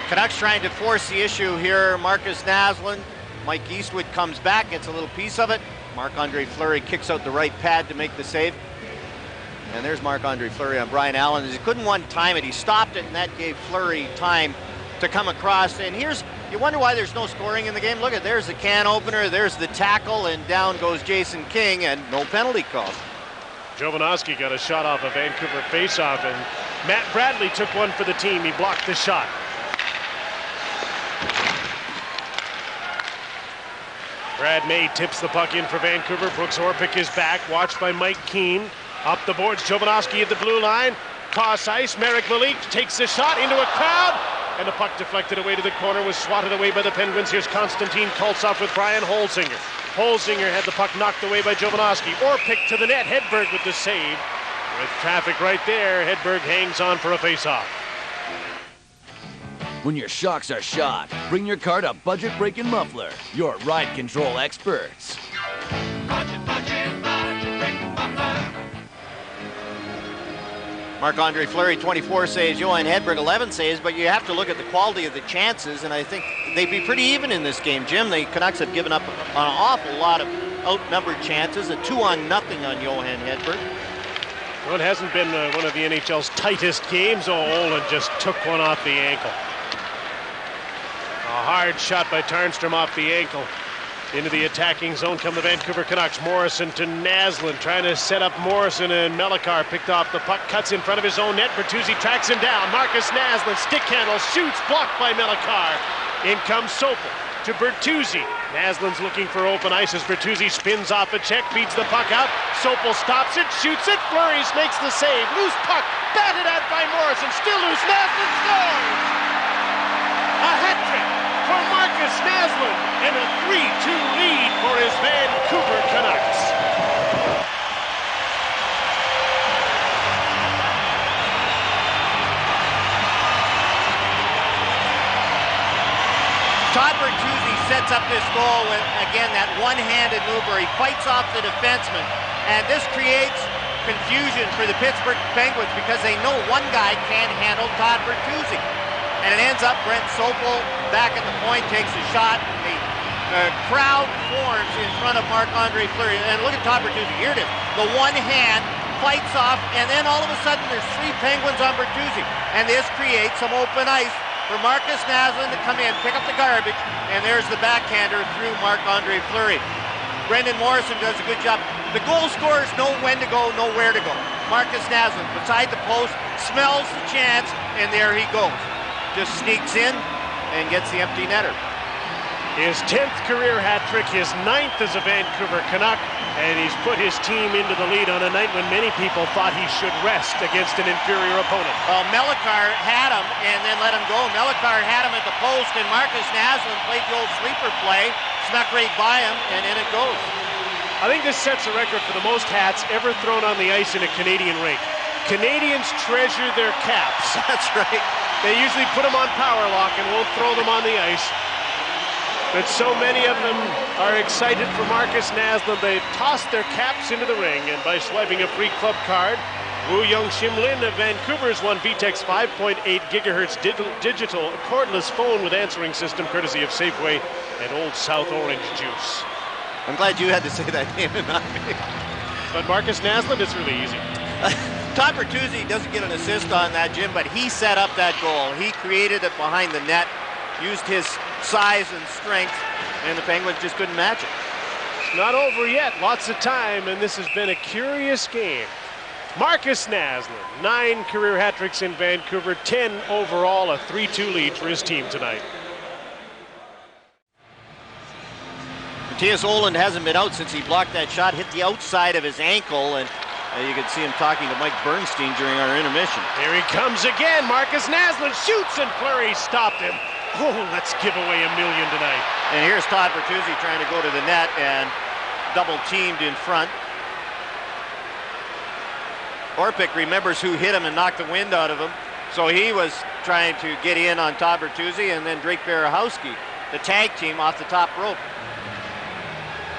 Canucks trying to force the issue here. Marcus Naslund. Mike Eastwood comes back, gets a little piece of it. Marc-Andre Fleury kicks out the right pad to make the save. And there's Marc-Andre Fleury on Brian Allen. He couldn't one-time it. He stopped it, and that gave Fleury time to come across. And here's, you wonder why there's no scoring in the game. Look at, there's the can opener, there's the tackle, and down goes Jason King, and no penalty call. Jovanovski got a shot off a Vancouver faceoff, and Matt Bradley took one for the team. He blocked the shot. Brad May tips the puck in for Vancouver. Brooks Orpik is back, watched by Mike Keane. Up the boards, Jovanovski at the blue line. Cross ice, Marek Malik takes the shot into a crowd, and the puck deflected away to the corner, was swatted away by the Penguins. Here's Konstantin Koltsov with Brian Holzinger. Holzinger had the puck knocked away by Jovanovski. Orpik to the net, Hedberg with the save. With traffic right there, Hedberg hangs on for a faceoff. When your shocks are shot, bring your car to Budget Brake and Muffler, your ride control experts. Budget, budget, budget, brake and muffler. Marc-Andre Fleury, 24 saves. Johan Hedberg, 11 saves. But you have to look at the quality of the chances, and I think they'd be pretty even in this game. Jim, the Canucks have given up an awful lot of outnumbered chances. A 2-0 on Johan Hedberg. Well, it hasn't been one of the NHL's tightest games. Oh, Olin just took one off the ankle. A hard shot by Tarnstrom off the ankle. Into the attacking zone come the Vancouver Canucks. Morrison to Naslund, trying to set up Morrison, and Melikar picked off the puck, cuts in front of his own net. Bertuzzi tracks him down. Marcus Naslund, stick handle, shoots, blocked by Melikar. In comes Sopel to Bertuzzi. Naslund's looking for open ice as Bertuzzi spins off a check, feeds the puck out. Sopel stops it, shoots it, Fleury makes the save. Loose puck, batted at by Morrison, still loose, Naslund scores! A hat trick for Marcus Naslund, and a 3-2 lead for his Vancouver Canucks. Todd Bertuzzi sets up this goal with, again, that one-handed move where he fights off the defenseman. And this creates confusion for the Pittsburgh Penguins because they know one guy can't handle Todd Bertuzzi. And it ends up Brent Sopel back at the point, takes a shot. The crowd forms in front of Marc-Andre Fleury. And look at Todd Bertuzzi. Here it is. The one hand fights off, and then all of a sudden there's 3 Penguins on Bertuzzi. And this creates some open ice for Marcus Naslund to come in, pick up the garbage, and there's the backhander through Marc-Andre Fleury. Brendan Morrison does a good job. The goal scorers know when to go, know where to go. Marcus Naslund beside the post, smells the chance, and there he goes. Just sneaks in and gets the empty netter. His 10th career hat trick, his 9th as a Vancouver Canuck, and he's put his team into the lead on a night when many people thought he should rest against an inferior opponent. Well, Melikar had him and then let him go. Melikar had him at the post, and Marcus Naslund played the old sleeper play, snuck right by him, and in it goes. I think this sets a record for the most hats ever thrown on the ice in a Canadian rink. Canadians treasure their caps. That's right. They usually put them on power lock and won't throw them on the ice. But so many of them are excited for Marcus Naslund, they toss their caps into the ring, and by swiping a free club card, Woo Young Shim Lin of Vancouver's won VTEC's 5.8 gigahertz digital cordless phone with answering system courtesy of Safeway and Old South Orange Juice. I'm glad you had to say that name and not me. But Marcus Naslund, it's really easy. Todd Bertuzzi doesn't get an assist on that, Jim, but he set up that goal. He created it behind the net, used his size and strength, and the Penguins just couldn't match it. It's not over yet. Lots of time, and this has been a curious game. Marcus Naslund, 9 career hat tricks in Vancouver, 10 overall, a 3-2 lead for his team tonight. Matthias Ohlund hasn't been out since he blocked that shot, hit the outside of his ankle, and you could see him talking to Mike Bernstein during our intermission. Here he comes again. Marcus Naslund shoots, and Fleury stopped him. Oh, let's give away $1 million tonight. And here's Todd Bertuzzi trying to go to the net and double teamed in front. Orpik remembers who hit him and knocked the wind out of him. So he was trying to get in on Todd Bertuzzi, and then Drake Berehowski, the tag team, off the top rope.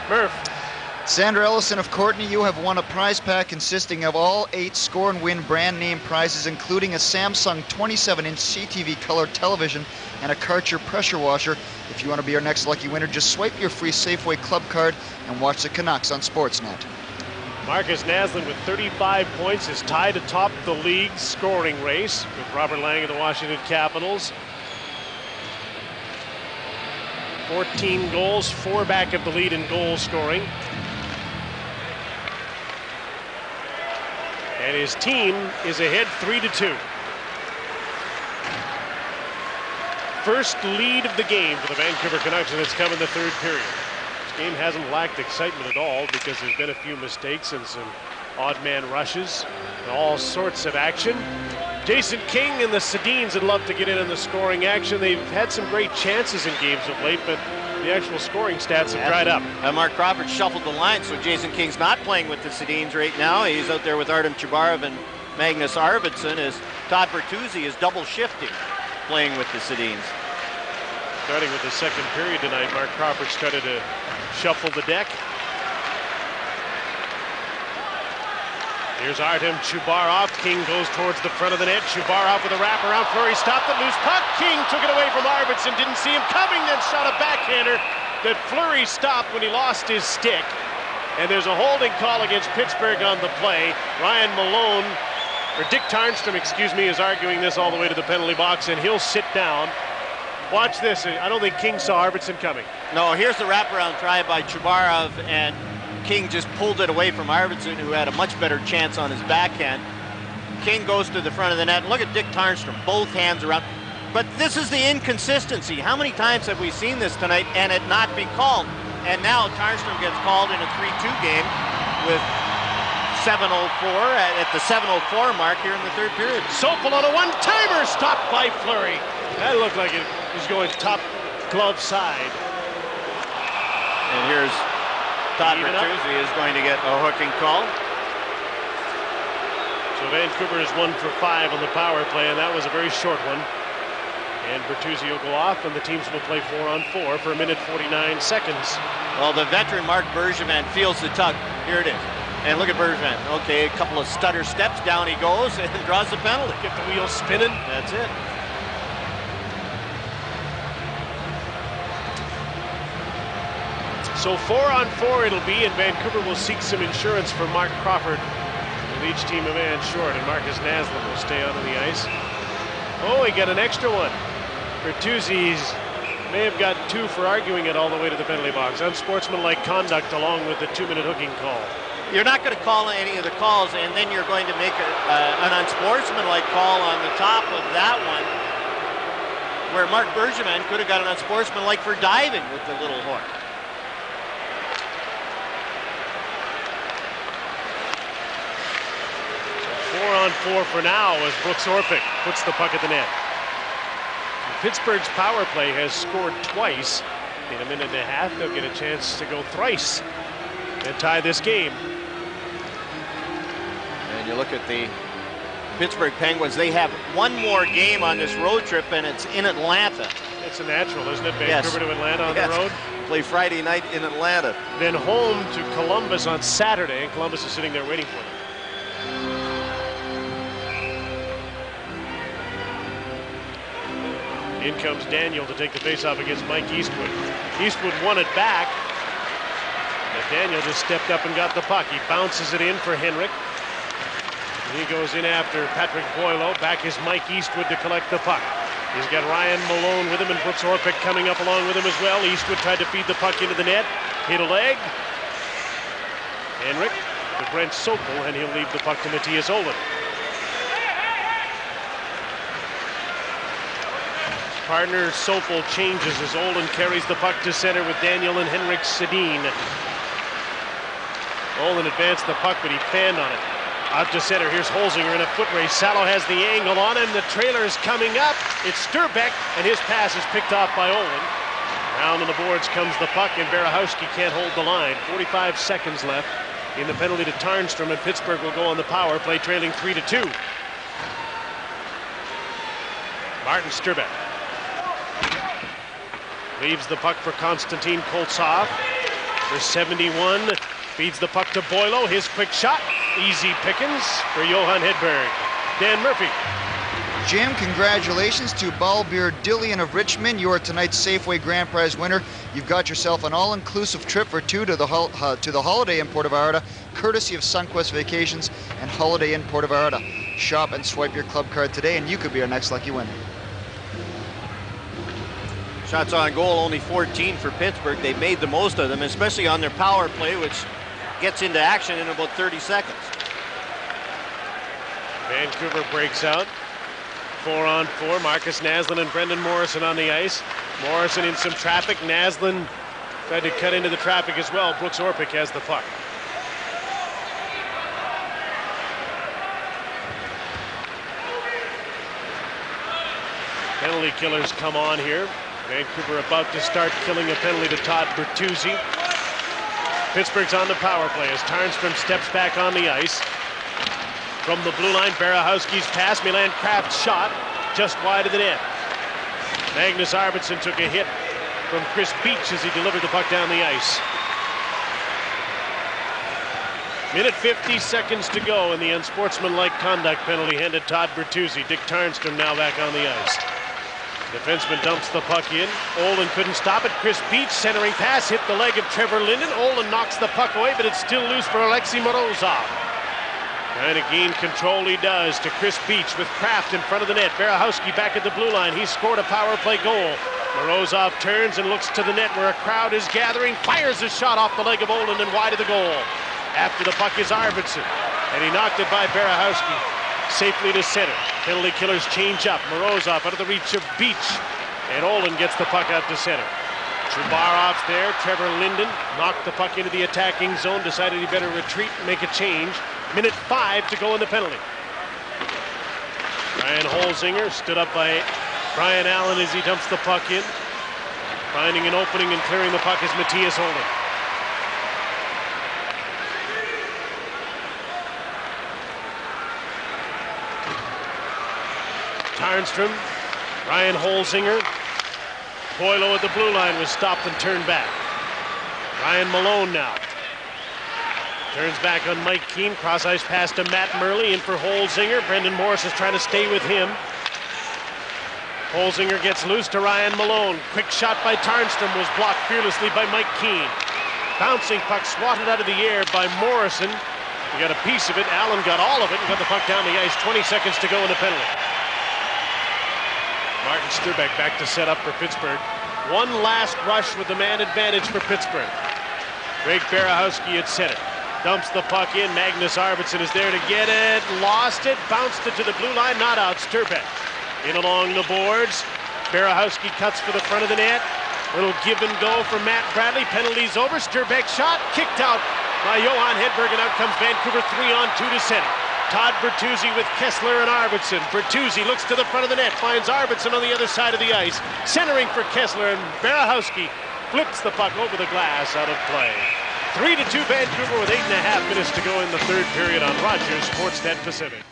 Murph. Sandra Ellison of Courtney, you have won a prize pack consisting of all 8 Score and Win brand name prizes, including a Samsung 27-inch CTV color television and a Karcher pressure washer. If you want to be our next lucky winner, just swipe your free Safeway Club card and watch the Canucks on Sportsnet. Marcus Naslund with 35 points is tied atop the league's scoring race with Robert Lang of the Washington Capitals. 14 goals, 4 back of the lead in goal scoring. And his team is ahead 3-2. First lead of the game for the Vancouver Canucks, and it's come in the 3rd period. This game hasn't lacked excitement at all because there's been a few mistakes and some odd man rushes and all sorts of action. Jason King and the Sedins would love to get in on the scoring action. They've had some great chances in games of late, but the actual scoring stats have dried up. Mark Crawford shuffled the line, so Jason King's not playing with the Sedins right now. He's out there with Artem Chubarov and Magnus Arvidsson as Todd Bertuzzi is double shifting, playing with the Sedins. Starting with the 2nd period tonight, Mark Crawford started to shuffle the deck. Here's Artem Chubarov. King goes towards the front of the net. Chubarov with a wraparound. Fleury stopped the loose puck. King took it away from Arvidsson. Didn't see him coming, then shot a backhander that Fleury stopped when he lost his stick. And there's a holding call against Pittsburgh on the play. Ryan Malone, or Dick Tarnstrom, excuse me, is arguing this all the way to the penalty box, and he'll sit down. Watch this. I don't think King saw Arvidsson coming. No, here's the wraparound try by Chubarov, and King just pulled it away from Arvidsson, who had a much better chance on his backhand. King goes to the front of the net. Look at Dick Tarnstrom, both hands around. But this is the inconsistency. How many times have we seen this tonight and it not be called? And now Tarnstrom gets called in a 3-2 game with 7:04 at the 7:04 mark here in the 3rd period. Sopel on a one-timer, stopped by Fleury. That looked like it was going top glove side. And here's Todd Bertuzzi is going to get a hooking call. So Vancouver is 1 for 5 on the power play, and that was a very short one. And Bertuzzi will go off, and the teams will play 4-on-4 for 1 minute 49 seconds. Well, the veteran Mark Bergevin feels the tug. Here it is. And look at Bergevin. Okay, a couple of stutter steps, down he goes and draws the penalty. Get the wheels spinning. That's it. So 4-on-4 it'll be, and Vancouver will seek some insurance for Mark Crawford with each team a man short, and Marcus Naslund will stay out on the ice. Oh, he got an extra one. Bertuzzi's may have got 2 for arguing it all the way to the penalty box. Unsportsmanlike conduct along with the 2-minute hooking call. You're not going to call any of the calls, and then you're going to make an unsportsmanlike call on the top of that one, where Mark Bergevin could have got an unsportsmanlike for diving with the little hook. So 4-on-4 for now as Brooks Orpik puts the puck at the net. Pittsburgh's power play has scored twice. In a minute and a half, they'll get a chance to go thrice and tie this game. And you look at the Pittsburgh Penguins, they have one more game on this road trip, and it's in Atlanta. It's a natural, isn't it? Vancouver to Atlanta on the road. Play Friday night in Atlanta. Then home to Columbus on Saturday, and Columbus is sitting there waiting for them. In comes Daniel to take the faceoff against Mike Eastwood. Eastwood won it back, but Daniel just stepped up and got the puck. He bounces it in for Henrik. He goes in after Patrick Boileau. Back is Mike Eastwood to collect the puck. He's got Ryan Malone with him and Brooks Orpik coming up along with him as well. Eastwood tried to feed the puck into the net. Hit a leg. Henrik to Brent Sokol, and he'll leave the puck to Matthias Olin. Partner Sokol changes as Olin carries the puck to center with Daniel and Henrik Sedin. Olin advanced the puck, but he fanned on it. Out to center, here's Holzinger in a foot race. Salo has the angle on him. The trailer's coming up. It's Sturbeck, and his pass is picked off by Olin. Round on the boards comes the puck, and Berahowski can't hold the line. 45 seconds left in the penalty to Tarnstrom, and Pittsburgh will go on the power play, trailing 3-2. Martin Sturbeck leaves the puck for Konstantin Koltsov. For 71, feeds the puck to Boileau. His quick shot. Easy pickings for Johan Hedberg. Dan Murphy. Jim, congratulations to Balbir Dillian of Richmond. You are tonight's Safeway Grand Prize winner. You've got yourself an all-inclusive trip for 2 to the Holiday Inn Puerto Vallarta, courtesy of Sunquest Vacations and Holiday Inn Puerto Vallarta. Shop and swipe your club card today, and you could be our next lucky winner. Shots on goal, only 14 for Pittsburgh. They've made the most of them, especially on their power play, which gets into action in about 30 seconds. Vancouver breaks out. 4-on-4. Marcus Naslund and Brendan Morrison on the ice. Morrison in some traffic. Naslund tried to cut into the traffic as well. Brooks Orpik has the puck. Penalty killers come on here. Vancouver about to start killing a penalty to Todd Bertuzzi. Pittsburgh's on the power play as Tarnstrom steps back on the ice. From the blue line, Berahowski's pass. Milan Kraft's shot just wide of the net. Magnus Arvidsson took a hit from Chris Beach as he delivered the puck down the ice. Minute 50 seconds to go, and the unsportsmanlike conduct penalty handed Todd Bertuzzi. Dick Tarnstrom now back on the ice. Defenseman dumps the puck in. Olin couldn't stop it. Chris Beach centering pass hit the leg of Trevor Linden. Olin knocks the puck away, but it's still loose for Alexei Morozov. Trying to gain control, he does, to Chris Beach with Kraft in front of the net. Berahowski back at the blue line. He scored a power play goal. Morozov turns and looks to the net where a crowd is gathering. Fires a shot off the leg of Olin and wide of the goal. After the puck is Arvidsson, and he knocked it by Berahowski safely to center. Penalty killers change up. Morozov out of the reach of Beach, and Olin gets the puck out to center. Chubarov's there. Trevor Linden knocked the puck into the attacking zone, decided he better retreat and make a change. Minute 5 to go in the penalty. Ryan Holzinger stood up by Brian Allen as he dumps the puck in. Finding an opening and clearing the puck is Matthias Olin. Tarnstrom, Ryan Holzinger. Boileau at the blue line was stopped and turned back. Ryan Malone now. Turns back on Mike Keane. Cross-ice pass to Matt Murley. In for Holzinger. Brendan Morris is trying to stay with him. Holzinger gets loose to Ryan Malone. Quick shot by Tarnstrom was blocked fearlessly by Mike Keane. Bouncing puck swatted out of the air by Morrison. He got a piece of it. Allen got all of it and got the puck down the ice. 20 seconds to go in the penalty. Martin Sturbeck back to set up for Pittsburgh. One last rush with the man advantage for Pittsburgh. Greg Berahowski at center. Dumps the puck in. Magnus Arvidsson is there to get it. Lost it. Bounced it to the blue line. Not out. Sturbeck. In along the boards. Berahowski cuts for the front of the net. Little give and go for Matt Bradley. Penalties over. Sturbeck shot. Kicked out by Johan Hedberg, and out comes Vancouver 3-on-2 to center. Todd Bertuzzi with Kessler and Arvidsson. Bertuzzi looks to the front of the net. Finds Arvidsson on the other side of the ice. Centering for Kessler, and Berahowski flips the puck over the glass, out of play. 3-2 Vancouver with 8.5 minutes to go in the third period on Rogers Sportsnet Pacific.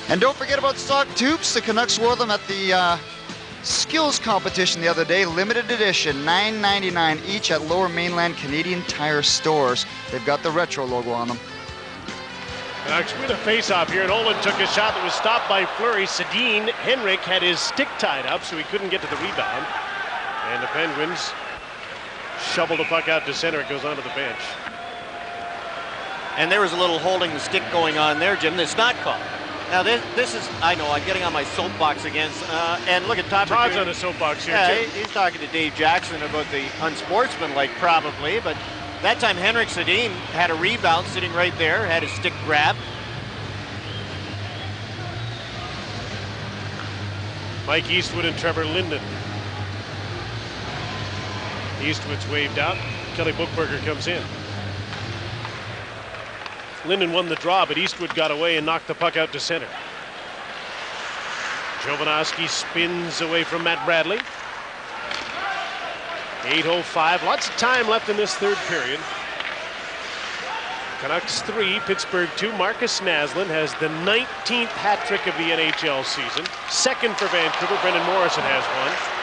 And don't forget about sock tubes. The Canucks wore them at the skills competition the other day. Limited edition, $9.99 each at Lower Mainland Canadian Tire stores. They've got the retro logo on them. Canucks with a face-off here, and Olin took a shot that was stopped by Fleury. Sedin Henrik had his stick tied up, so he couldn't get to the rebound. And the Penguins shovel the puck out to center. It goes onto the bench. And there was a little holding the stick going on there, Jim. That's not called. Now this is, I know, I'm getting on my soapbox again. And look at Todd. Todd's on a soapbox here, yeah, too. He's talking to Dave Jackson about the unsportsmanlike, probably, but that time Henrik Sedin had a rebound sitting right there, had his stick grabbed. Mike Eastwood and Trevor Linden. Eastwood's waved out. Kelly Buchberger comes in. Linden won the draw, but Eastwood got away and knocked the puck out to center. Jovanovski spins away from Matt Bradley. 8:05, lots of time left in this third period. Canucks 3, Pittsburgh 2. Marcus Naslund has the 19th hat trick of the NHL season. Second for Vancouver, Brendan Morrison has one.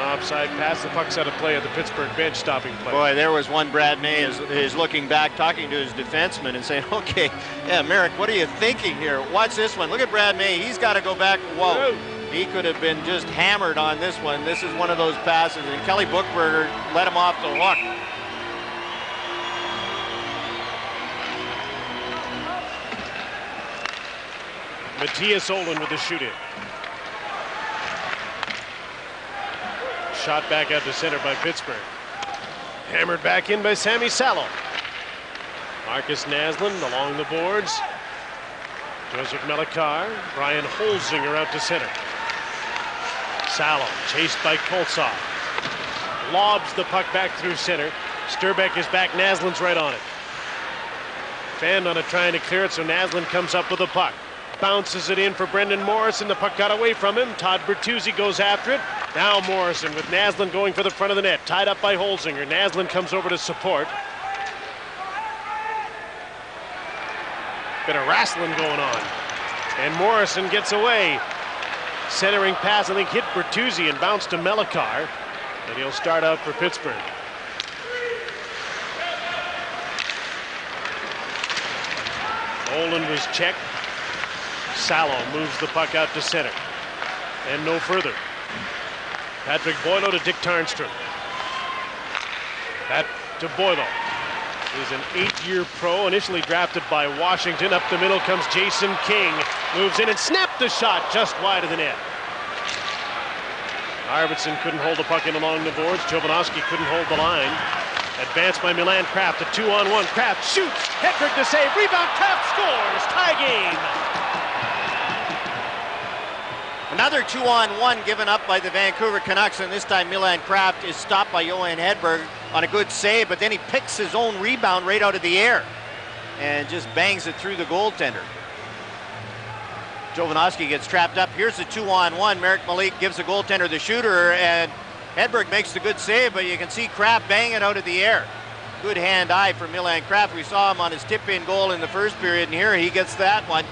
Offside pass, the puck's out of play at the Pittsburgh bench, stopping play. Boy, there was one. Brad May is looking back, talking to his defenseman and saying, okay, yeah, Merrick, what are you thinking here? Watch this one. Look at Brad May. He's got to go back. Whoa. He could have been just hammered on this one. This is one of those passes, and Kelly Buchberger let him off the hook. Matthias Olin with the shoot-in. Shot back out to center by Pittsburgh. Hammered back in by Sammy Salo. Marcus Naslund along the boards. Joseph Melikar. Brian Holzinger out to center. Salo chased by Koltsov. Lobs the puck back through center. Sturbeck is back. Naslund's right on it. Fanned on it trying to clear it, so Naslund comes up with the puck. Bounces it in for Brendan Morrison. The puck got away from him. Todd Bertuzzi goes after it. Now Morrison with Naslund going for the front of the net. Tied up by Holzinger. Naslund comes over to support. Bit of wrestling going on. And Morrison gets away. Centering pass, I think, hit Bertuzzi and bounced to Melikar. And he'll start out for Pittsburgh. Olin was checked. Salo moves the puck out to center. And no further. Patrick Boileau to Dick Tarnstrom. That to Boileau. He's an 8-year pro, initially drafted by Washington. Up the middle comes Jason King. Moves in and snapped the shot just wide of the net. Arvidsson couldn't hold the puck in along the boards. Jovanovski couldn't hold the line. Advanced by Milan Kraft. A 2-on-1. Kraft shoots. Hedberg to save. Rebound. Kraft scores. Tie game. Another 2-on-1 given up by the Vancouver Canucks, and this time Milan Kraft is stopped by Johan Hedberg on a good save, but then he picks his own rebound right out of the air and just bangs it through the goaltender. Jovanovski gets trapped up. Here's the 2-on-1. Merrick Malik gives the goaltender the shooter, and Hedberg makes the good save, but you can see Kraft bang it out of the air. Good hand-eye for Milan Kraft. We saw him on his tip-in goal in the first period, and here he gets that one.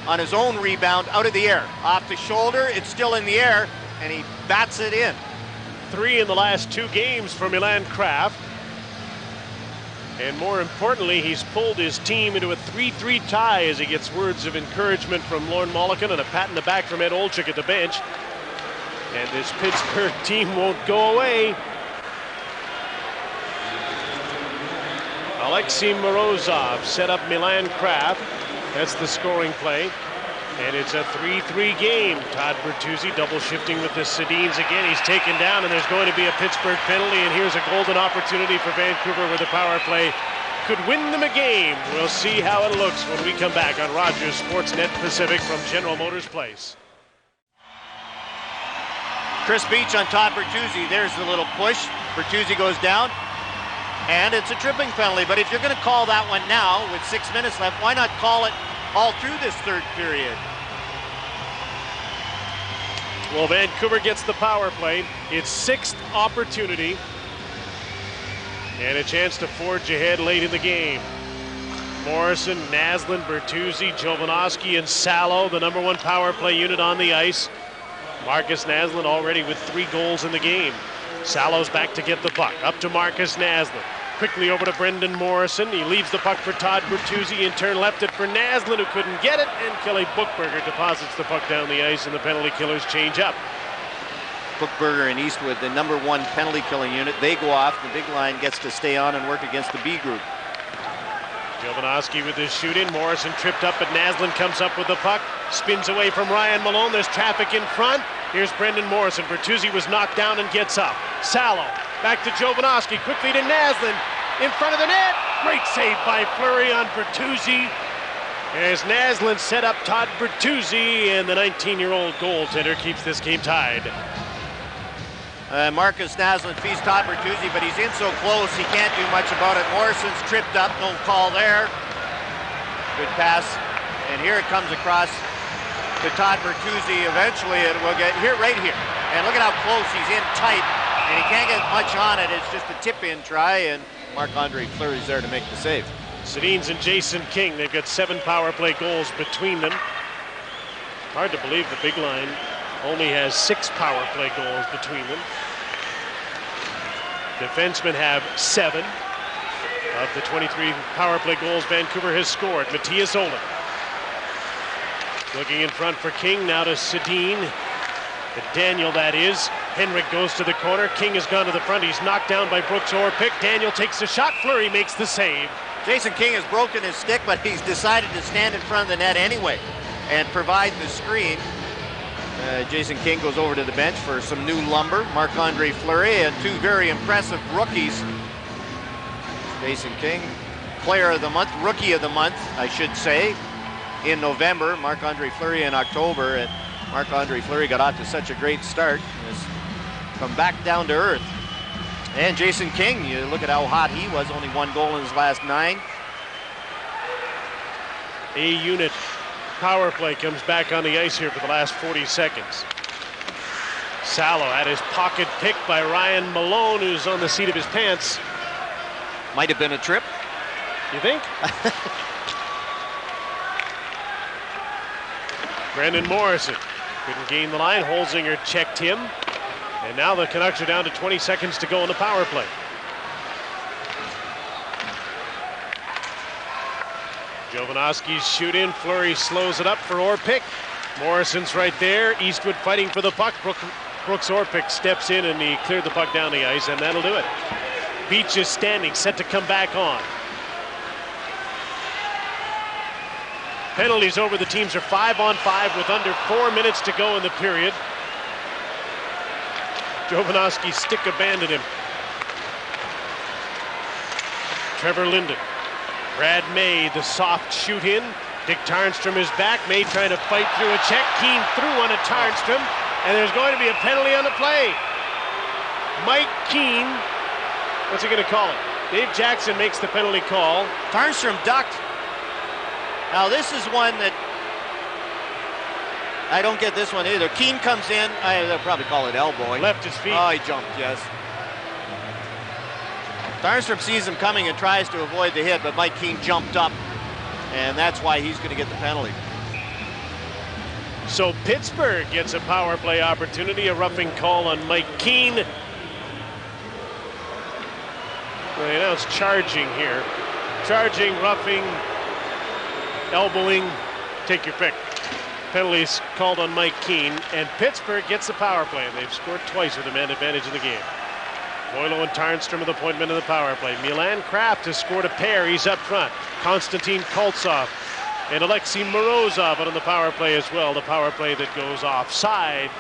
on his own rebound out of the air. Off the shoulder, it's still in the air, and he bats it in. 3 in the last 2 games for Milan Kraft. And more importantly, he's pulled his team into a 3-3 tie as he gets words of encouragement from Lorne Mulligan and a pat in the back from Ed Olczyk at the bench. And this Pittsburgh team won't go away. Alexei Morozov set up Milan Kraft. That's the scoring play. And it's a 3-3 game. Todd Bertuzzi double shifting with the Sedins again. He's taken down, and there's going to be a Pittsburgh penalty. And here's a golden opportunity for Vancouver where the power play could win them a game. We'll see how it looks when we come back on Rogers Sportsnet Pacific from General Motors Place. Chris Beach on Todd Bertuzzi. There's the little push. Bertuzzi goes down, and it's a tripping penalty. But if you're going to call that one now with 6 minutes left, why not call it all through this third period? Well, Vancouver gets the power play. Its 6th opportunity. And a chance to forge ahead late in the game. Morrison, Naslund, Bertuzzi, Jovanovski, and Salo, the number 1 power play unit on the ice. Marcus Naslund already with 3 goals in the game. Salo's back to get the puck. Up to Marcus Naslund. Quickly over to Brendan Morrison. He leaves the puck for Todd Bertuzzi. In turn left it for Naslund, who couldn't get it. And Kelly Buchberger deposits the puck down the ice, and the penalty killers change up. Buchberger and Eastwood, the number 1 penalty killing unit. They go off. The big line gets to stay on and work against the B group. Jovanovski with his shoot-in. Morrison tripped up, but Naslund comes up with the puck. Spins away from Ryan Malone. There's traffic in front. Here's Brendan Morrison. Bertuzzi was knocked down and gets up. Salo back to Jovanovski. Quickly to Naslund. In front of the net. Great save by Fleury on Bertuzzi. As Naslund set up Todd Bertuzzi, and the 19-year-old goaltender keeps this game tied. Marcus Naslund feeds Todd Bertuzzi, but he's in so close he can't do much about it. Morrison's tripped up, no call there. Good pass, and here it comes across to Todd Bertuzzi. Eventually it will get here, right here. And look at how close he's in tight, and he can't get much on it. It's just a tip-in try, and Marc-Andre Fleury's there to make the save. Sedins and Jason King, they've got 7 power play goals between them. Hard to believe the big line only has 6 power play goals between them. Defensemen have 7 of the 23 power play goals Vancouver has scored. Matthias Ohlund looking in front for King, now to Sedin. Daniel, that is. Henrik goes to the corner. King has gone to the front. He's knocked down by Brooks Orpik. Daniel takes the shot. Fleury makes the save. Jason King has broken his stick, but he's decided to stand in front of the net anyway and provide the screen. Jason King goes over to the bench for some new lumber. Marc-Andre Fleury and 2 very impressive rookies. Jason King, player of the month, rookie of the month, I should say, in November. Marc-Andre Fleury in October. And Marc-Andre Fleury got off to such a great start and has come back down to earth. And Jason King, you look at how hot he was, only 1 goal in his last 9. A unit power play comes back on the ice here for the last 40 seconds. Salo had his pocket picked by Ryan Malone, who's on the seat of his pants. Might have been a trip. You think? Brendan Morrison couldn't gain the line. Holzinger checked him. And now the Canucks are down to 20 seconds to go in the power play. Jovanovski's shoot in. Fleury slows it up for Orpik. Morrison's right there. Eastwood fighting for the puck. Brooks Orpik steps in and he cleared the puck down the ice, and that'll do it. Beach is standing, set to come back on. Penalties over. The teams are 5-on-5 with under 4 minutes to go in the period. Jovanovski's stick abandoned him. Trevor Linden. Brad May, the soft shoot in. Dick Tarnstrom is back. May trying to fight through a check. Keane through on a Tarnstrom. And there's going to be a penalty on the play. Mike Keane, what's he going to call it? Dave Jackson makes the penalty call. Tarnstrom ducked. Now this is one that I don't get this one either. Keane comes in. They'll probably call it elbowing. Left his feet. Oh, he jumped, yes. Tarnstrom sees him coming and tries to avoid the hit, but Mike Keane jumped up, and that's why he's going to get the penalty. So Pittsburgh gets a power play opportunity, a roughing call on Mike Keane. They announce charging here. Charging, roughing, elbowing, take your pick. Penalties called on Mike Keane, and Pittsburgh gets the power play. They've scored twice with a man advantage in the game. Boilo and Tarnstrom with appointment in the power play. Milan Kraft has scored a pair. He's up front. Konstantin Koltsov and Alexei Morozov out on the power play as well. The power play that goes offside.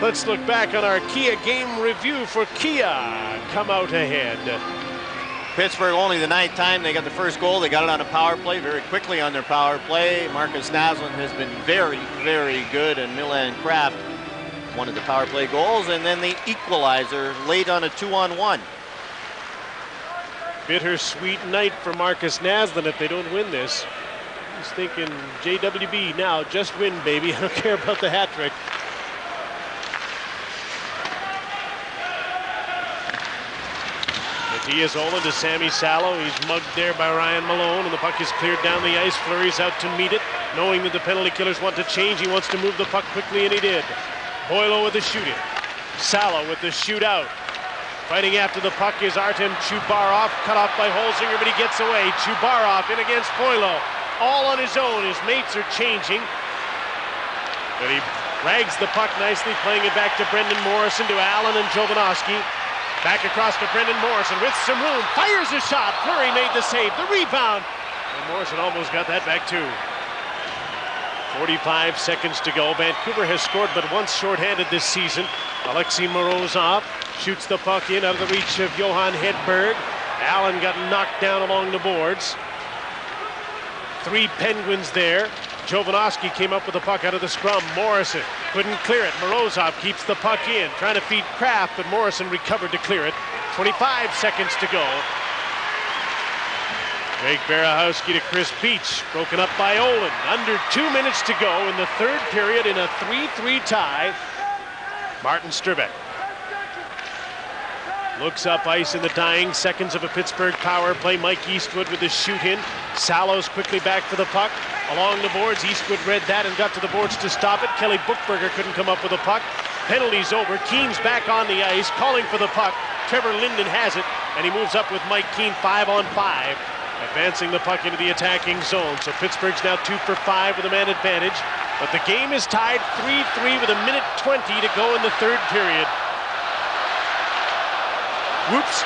Let's look back on our Kia game review for Kia. Come out ahead. Pittsburgh only the 9th time they got the first goal. They got it on a power play very quickly on their power play. Marcus Naslund has been very, very good, and Milan Kraft one of the power play goals, and then the equalizer late on a 2-on-1. Bittersweet night for Marcus Naslund if they don't win this. He's thinking, JWB now, just win, baby. I don't care about the hat trick. Matthias Olin to Sammy Salo. He's mugged there by Ryan Malone, and the puck is cleared down the ice. Fleury's out to meet it, knowing that the penalty killers want to change. He wants to move the puck quickly, and he did. Boilo with the shooting. Salo with the shootout. Fighting after the puck is Artem Chubarov, cut off by Holzinger, but he gets away. Chubarov in against Boilo, all on his own. His mates are changing, but he rags the puck nicely, playing it back to Brendan Morrison, to Allen and Jovanovski. Back across to Brendan Morrison with some room, fires a shot. Fleury made the save, the rebound, and Morrison almost got that back too. 45 seconds to go. Vancouver has scored but once shorthanded this season. Alexei Morozov shoots the puck in out of the reach of Johan Hedberg. Allen got knocked down along the boards. 3 Penguins there. Jovanovski came up with the puck out of the scrum. Morrison couldn't clear it. Morozov keeps the puck in, trying to feed Kraft, but Morrison recovered to clear it. 25 seconds to go. Jake Berahowski to Chris Beach, broken up by Olin. Under 2 minutes to go in the third period in a 3-3 tie. Martin Strubek looks up ice in the dying seconds of a Pittsburgh power play. Mike Eastwood with the shoot in. Salo's quickly back for the puck. Along the boards, Eastwood read that and got to the boards to stop it. Kelly Buchberger couldn't come up with a puck. Penalty's over. Keane's back on the ice, calling for the puck. Trevor Linden has it, and he moves up with Mike Keane 5-on-5. Advancing the puck into the attacking zone. So Pittsburgh's now 2 for 5 with a man advantage. But the game is tied 3-3 with 1:20 to go in the third period. Whoops.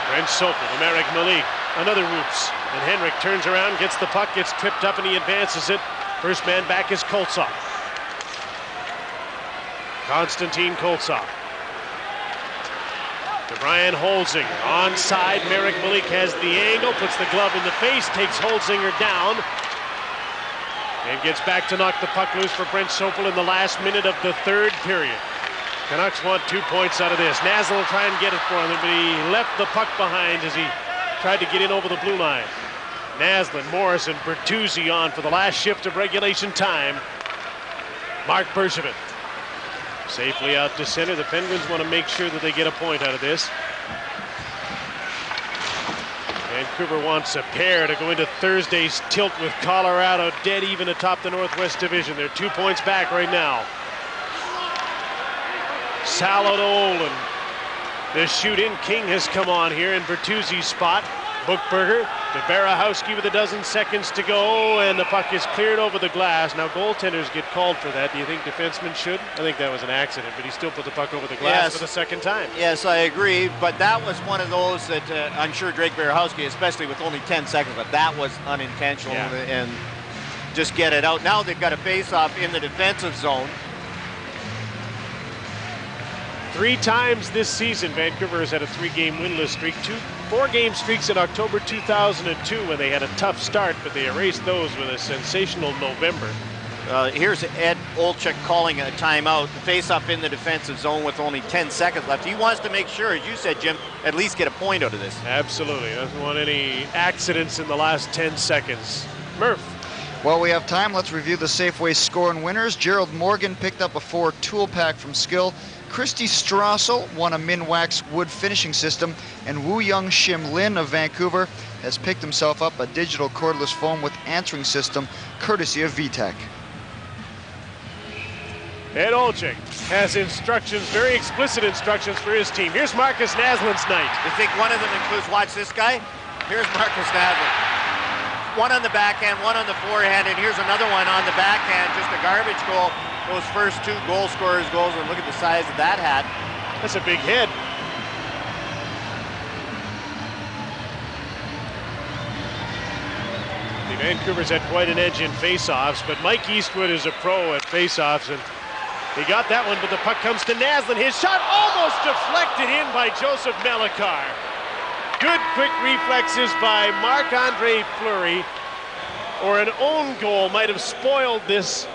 Brent Sopel to Marek Malik. Another whoops. And Henrik turns around, gets the puck, gets tripped up, and he advances it. First man back is Koltsov. Konstantin Koltsov. To Brian Holzinger. Onside, Marek Malik has the angle, puts the glove in the face, takes Holzinger down, and gets back to knock the puck loose for Brent Sopel in the last minute of the third period. Canucks want 2 points out of this. Naslund will try and get it for them, but he left the puck behind as he tried to get in over the blue line. Naslund, Morrison, Bertuzzi on for the last shift of regulation time. Mark Bergevin safely out to center. The Penguins want to make sure that they get a point out of this. Vancouver wants a pair to go into Thursday's tilt with Colorado dead even atop the Northwest Division. They're 2 points back right now. Salo to Olin. The shoot-in. King has come on here in Bertuzzi's spot. Buchberger to Berahowski with 12 seconds to go, and the puck is cleared over the glass. Now goaltenders get called for that. Do you think defensemen should? I think that was an accident, but he still put the puck over the glass for the second time. Yes, I agree, but that was one of those that I'm sure Drake Berahowski, especially with only 10 seconds, but that was unintentional and just get it out. Now they've got a face-off in the defensive zone. 3 times this season, Vancouver has had a 3-game winless streak. 2 4-game streaks in October 2002 when they had a tough start, but they erased those with a sensational November. Here's Ed Olczyk calling a timeout. Face-off in the defensive zone with only 10 seconds left. He wants to make sure, as you said, Jim, at least get a point out of this. Absolutely. Doesn't want any accidents in the last 10 seconds. Murph. While we have time, let's review the Safeway score and winners. Gerald Morgan picked up a 4 tool pack from Skill. Christy Strassel won a Minwax wood finishing system, and Woo Young Shim Lin of Vancouver has picked himself up a digital cordless phone with answering system courtesy of VTech. Ed Olczyk has instructions, very explicit instructions for his team. Here's Marcus Naslund's night. You think one of them includes, watch this guy? Here's Marcus Naslund. One on the backhand, one on the forehand, and here's another one on the backhand, just a garbage goal. Those first 2 goal scorers' goals, and look at the size of that hat. That's a big hit. The Vancouver's had quite an edge in face-offs, but Mike Eastwood is a pro at face-offs, and he got that one, but the puck comes to Naslund. His shot almost deflected in by Joseph Melikar. Good quick reflexes by Marc-Andre Fleury, or an own goal might have spoiled this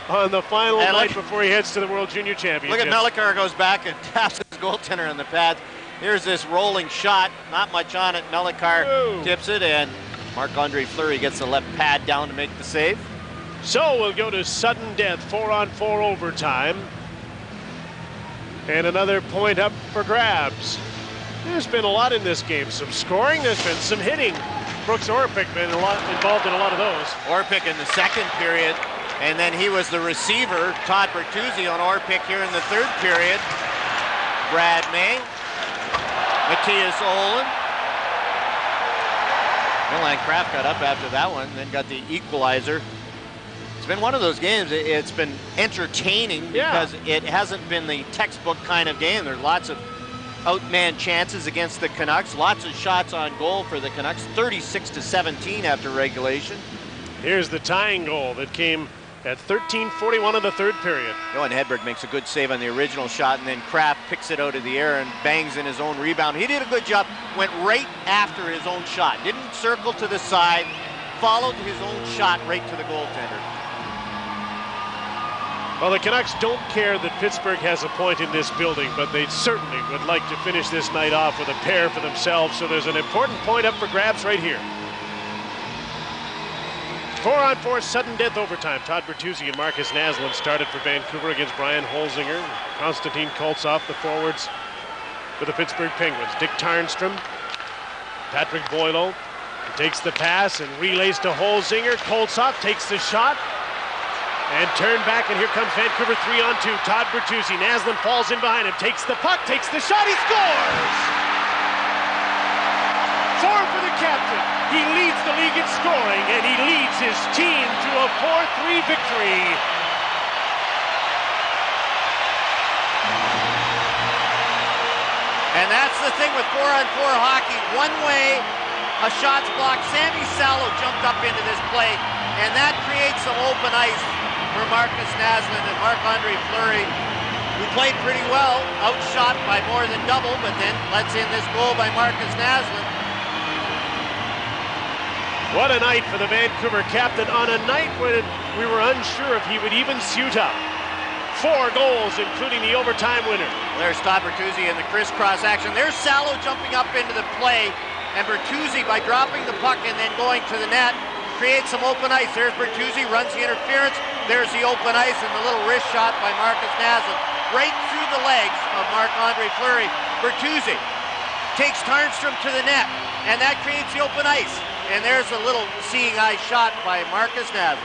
on the final night before he heads to the World Junior Championship. Look at Melikar goes back and taps his goaltender on the pads. Here's this rolling shot, not much on it. Melikar tips it, and Marc-Andre Fleury gets the left pad down to make the save. So we'll go to sudden death, 4-on-4 overtime. And another point up for grabs. There's been a lot in this game. Some scoring, there's been some hitting. Brooks Orpik been involved in a lot of those. Orpik in the second period, and then he was the receiver, Todd Bertuzzi on Orpik here in the third period. Brad May, Matthias Olin. Milan Kraft got up after that one, then got the equalizer. It's been one of those games, it's been entertaining because it hasn't been the textbook kind of game. There's lots of outman chances against the Canucks, lots of shots on goal for the Canucks, 36-17 after regulation. Here's the tying goal that came at 13:41 of the third period. Johan Hedberg makes a good save on the original shot, and then Kraft picks it out of the air and bangs in his own rebound. He did a good job, went right after his own shot, didn't circle to the side, followed his own shot right to the goaltender. Well, the Canucks don't care that Pittsburgh has a point in this building, but they certainly would like to finish this night off with a pair for themselves, so there's an important point up for grabs right here. 4-on-4 sudden death overtime. Todd Bertuzzi and Marcus Naslund started for Vancouver against Brian Holzinger. Konstantin Koltsov, the forwards for the Pittsburgh Penguins. Dick Tarnstrom, Patrick Boyle takes the pass and relays to Holzinger. Koltsov takes the shot and turn back, and here comes Vancouver 3-on-2. Todd Bertuzzi, Naslund falls in behind him, takes the puck, takes the shot, he scores! 4 for the captain. He leads the league in scoring, and he leads his team to a 4-3 victory. And that's the thing with 4-on-4 hockey. One way, a shot's blocked. Sammy Salo jumped up into this play, and that creates some open ice for Marcus Naslund and Marc-Andre Fleury, who played pretty well, outshot by more than double, but then lets in this goal by Marcus Naslund. What a night for the Vancouver captain on a night when we were unsure if he would even suit up. 4 goals, including the overtime winner. There's Todd Bertuzzi in the crisscross action. There's Salo jumping up into the play, and Bertuzzi, by dropping the puck and then going to the net, creates some open ice. There's Bertuzzi, runs the interference. There's the open ice and the little wrist shot by Marcus Naslund, right through the legs of Marc-Andre Fleury. Bertuzzi takes Tarnstrom to the net, and that creates the open ice. And there's a little seeing eye shot by Marcus Naslund.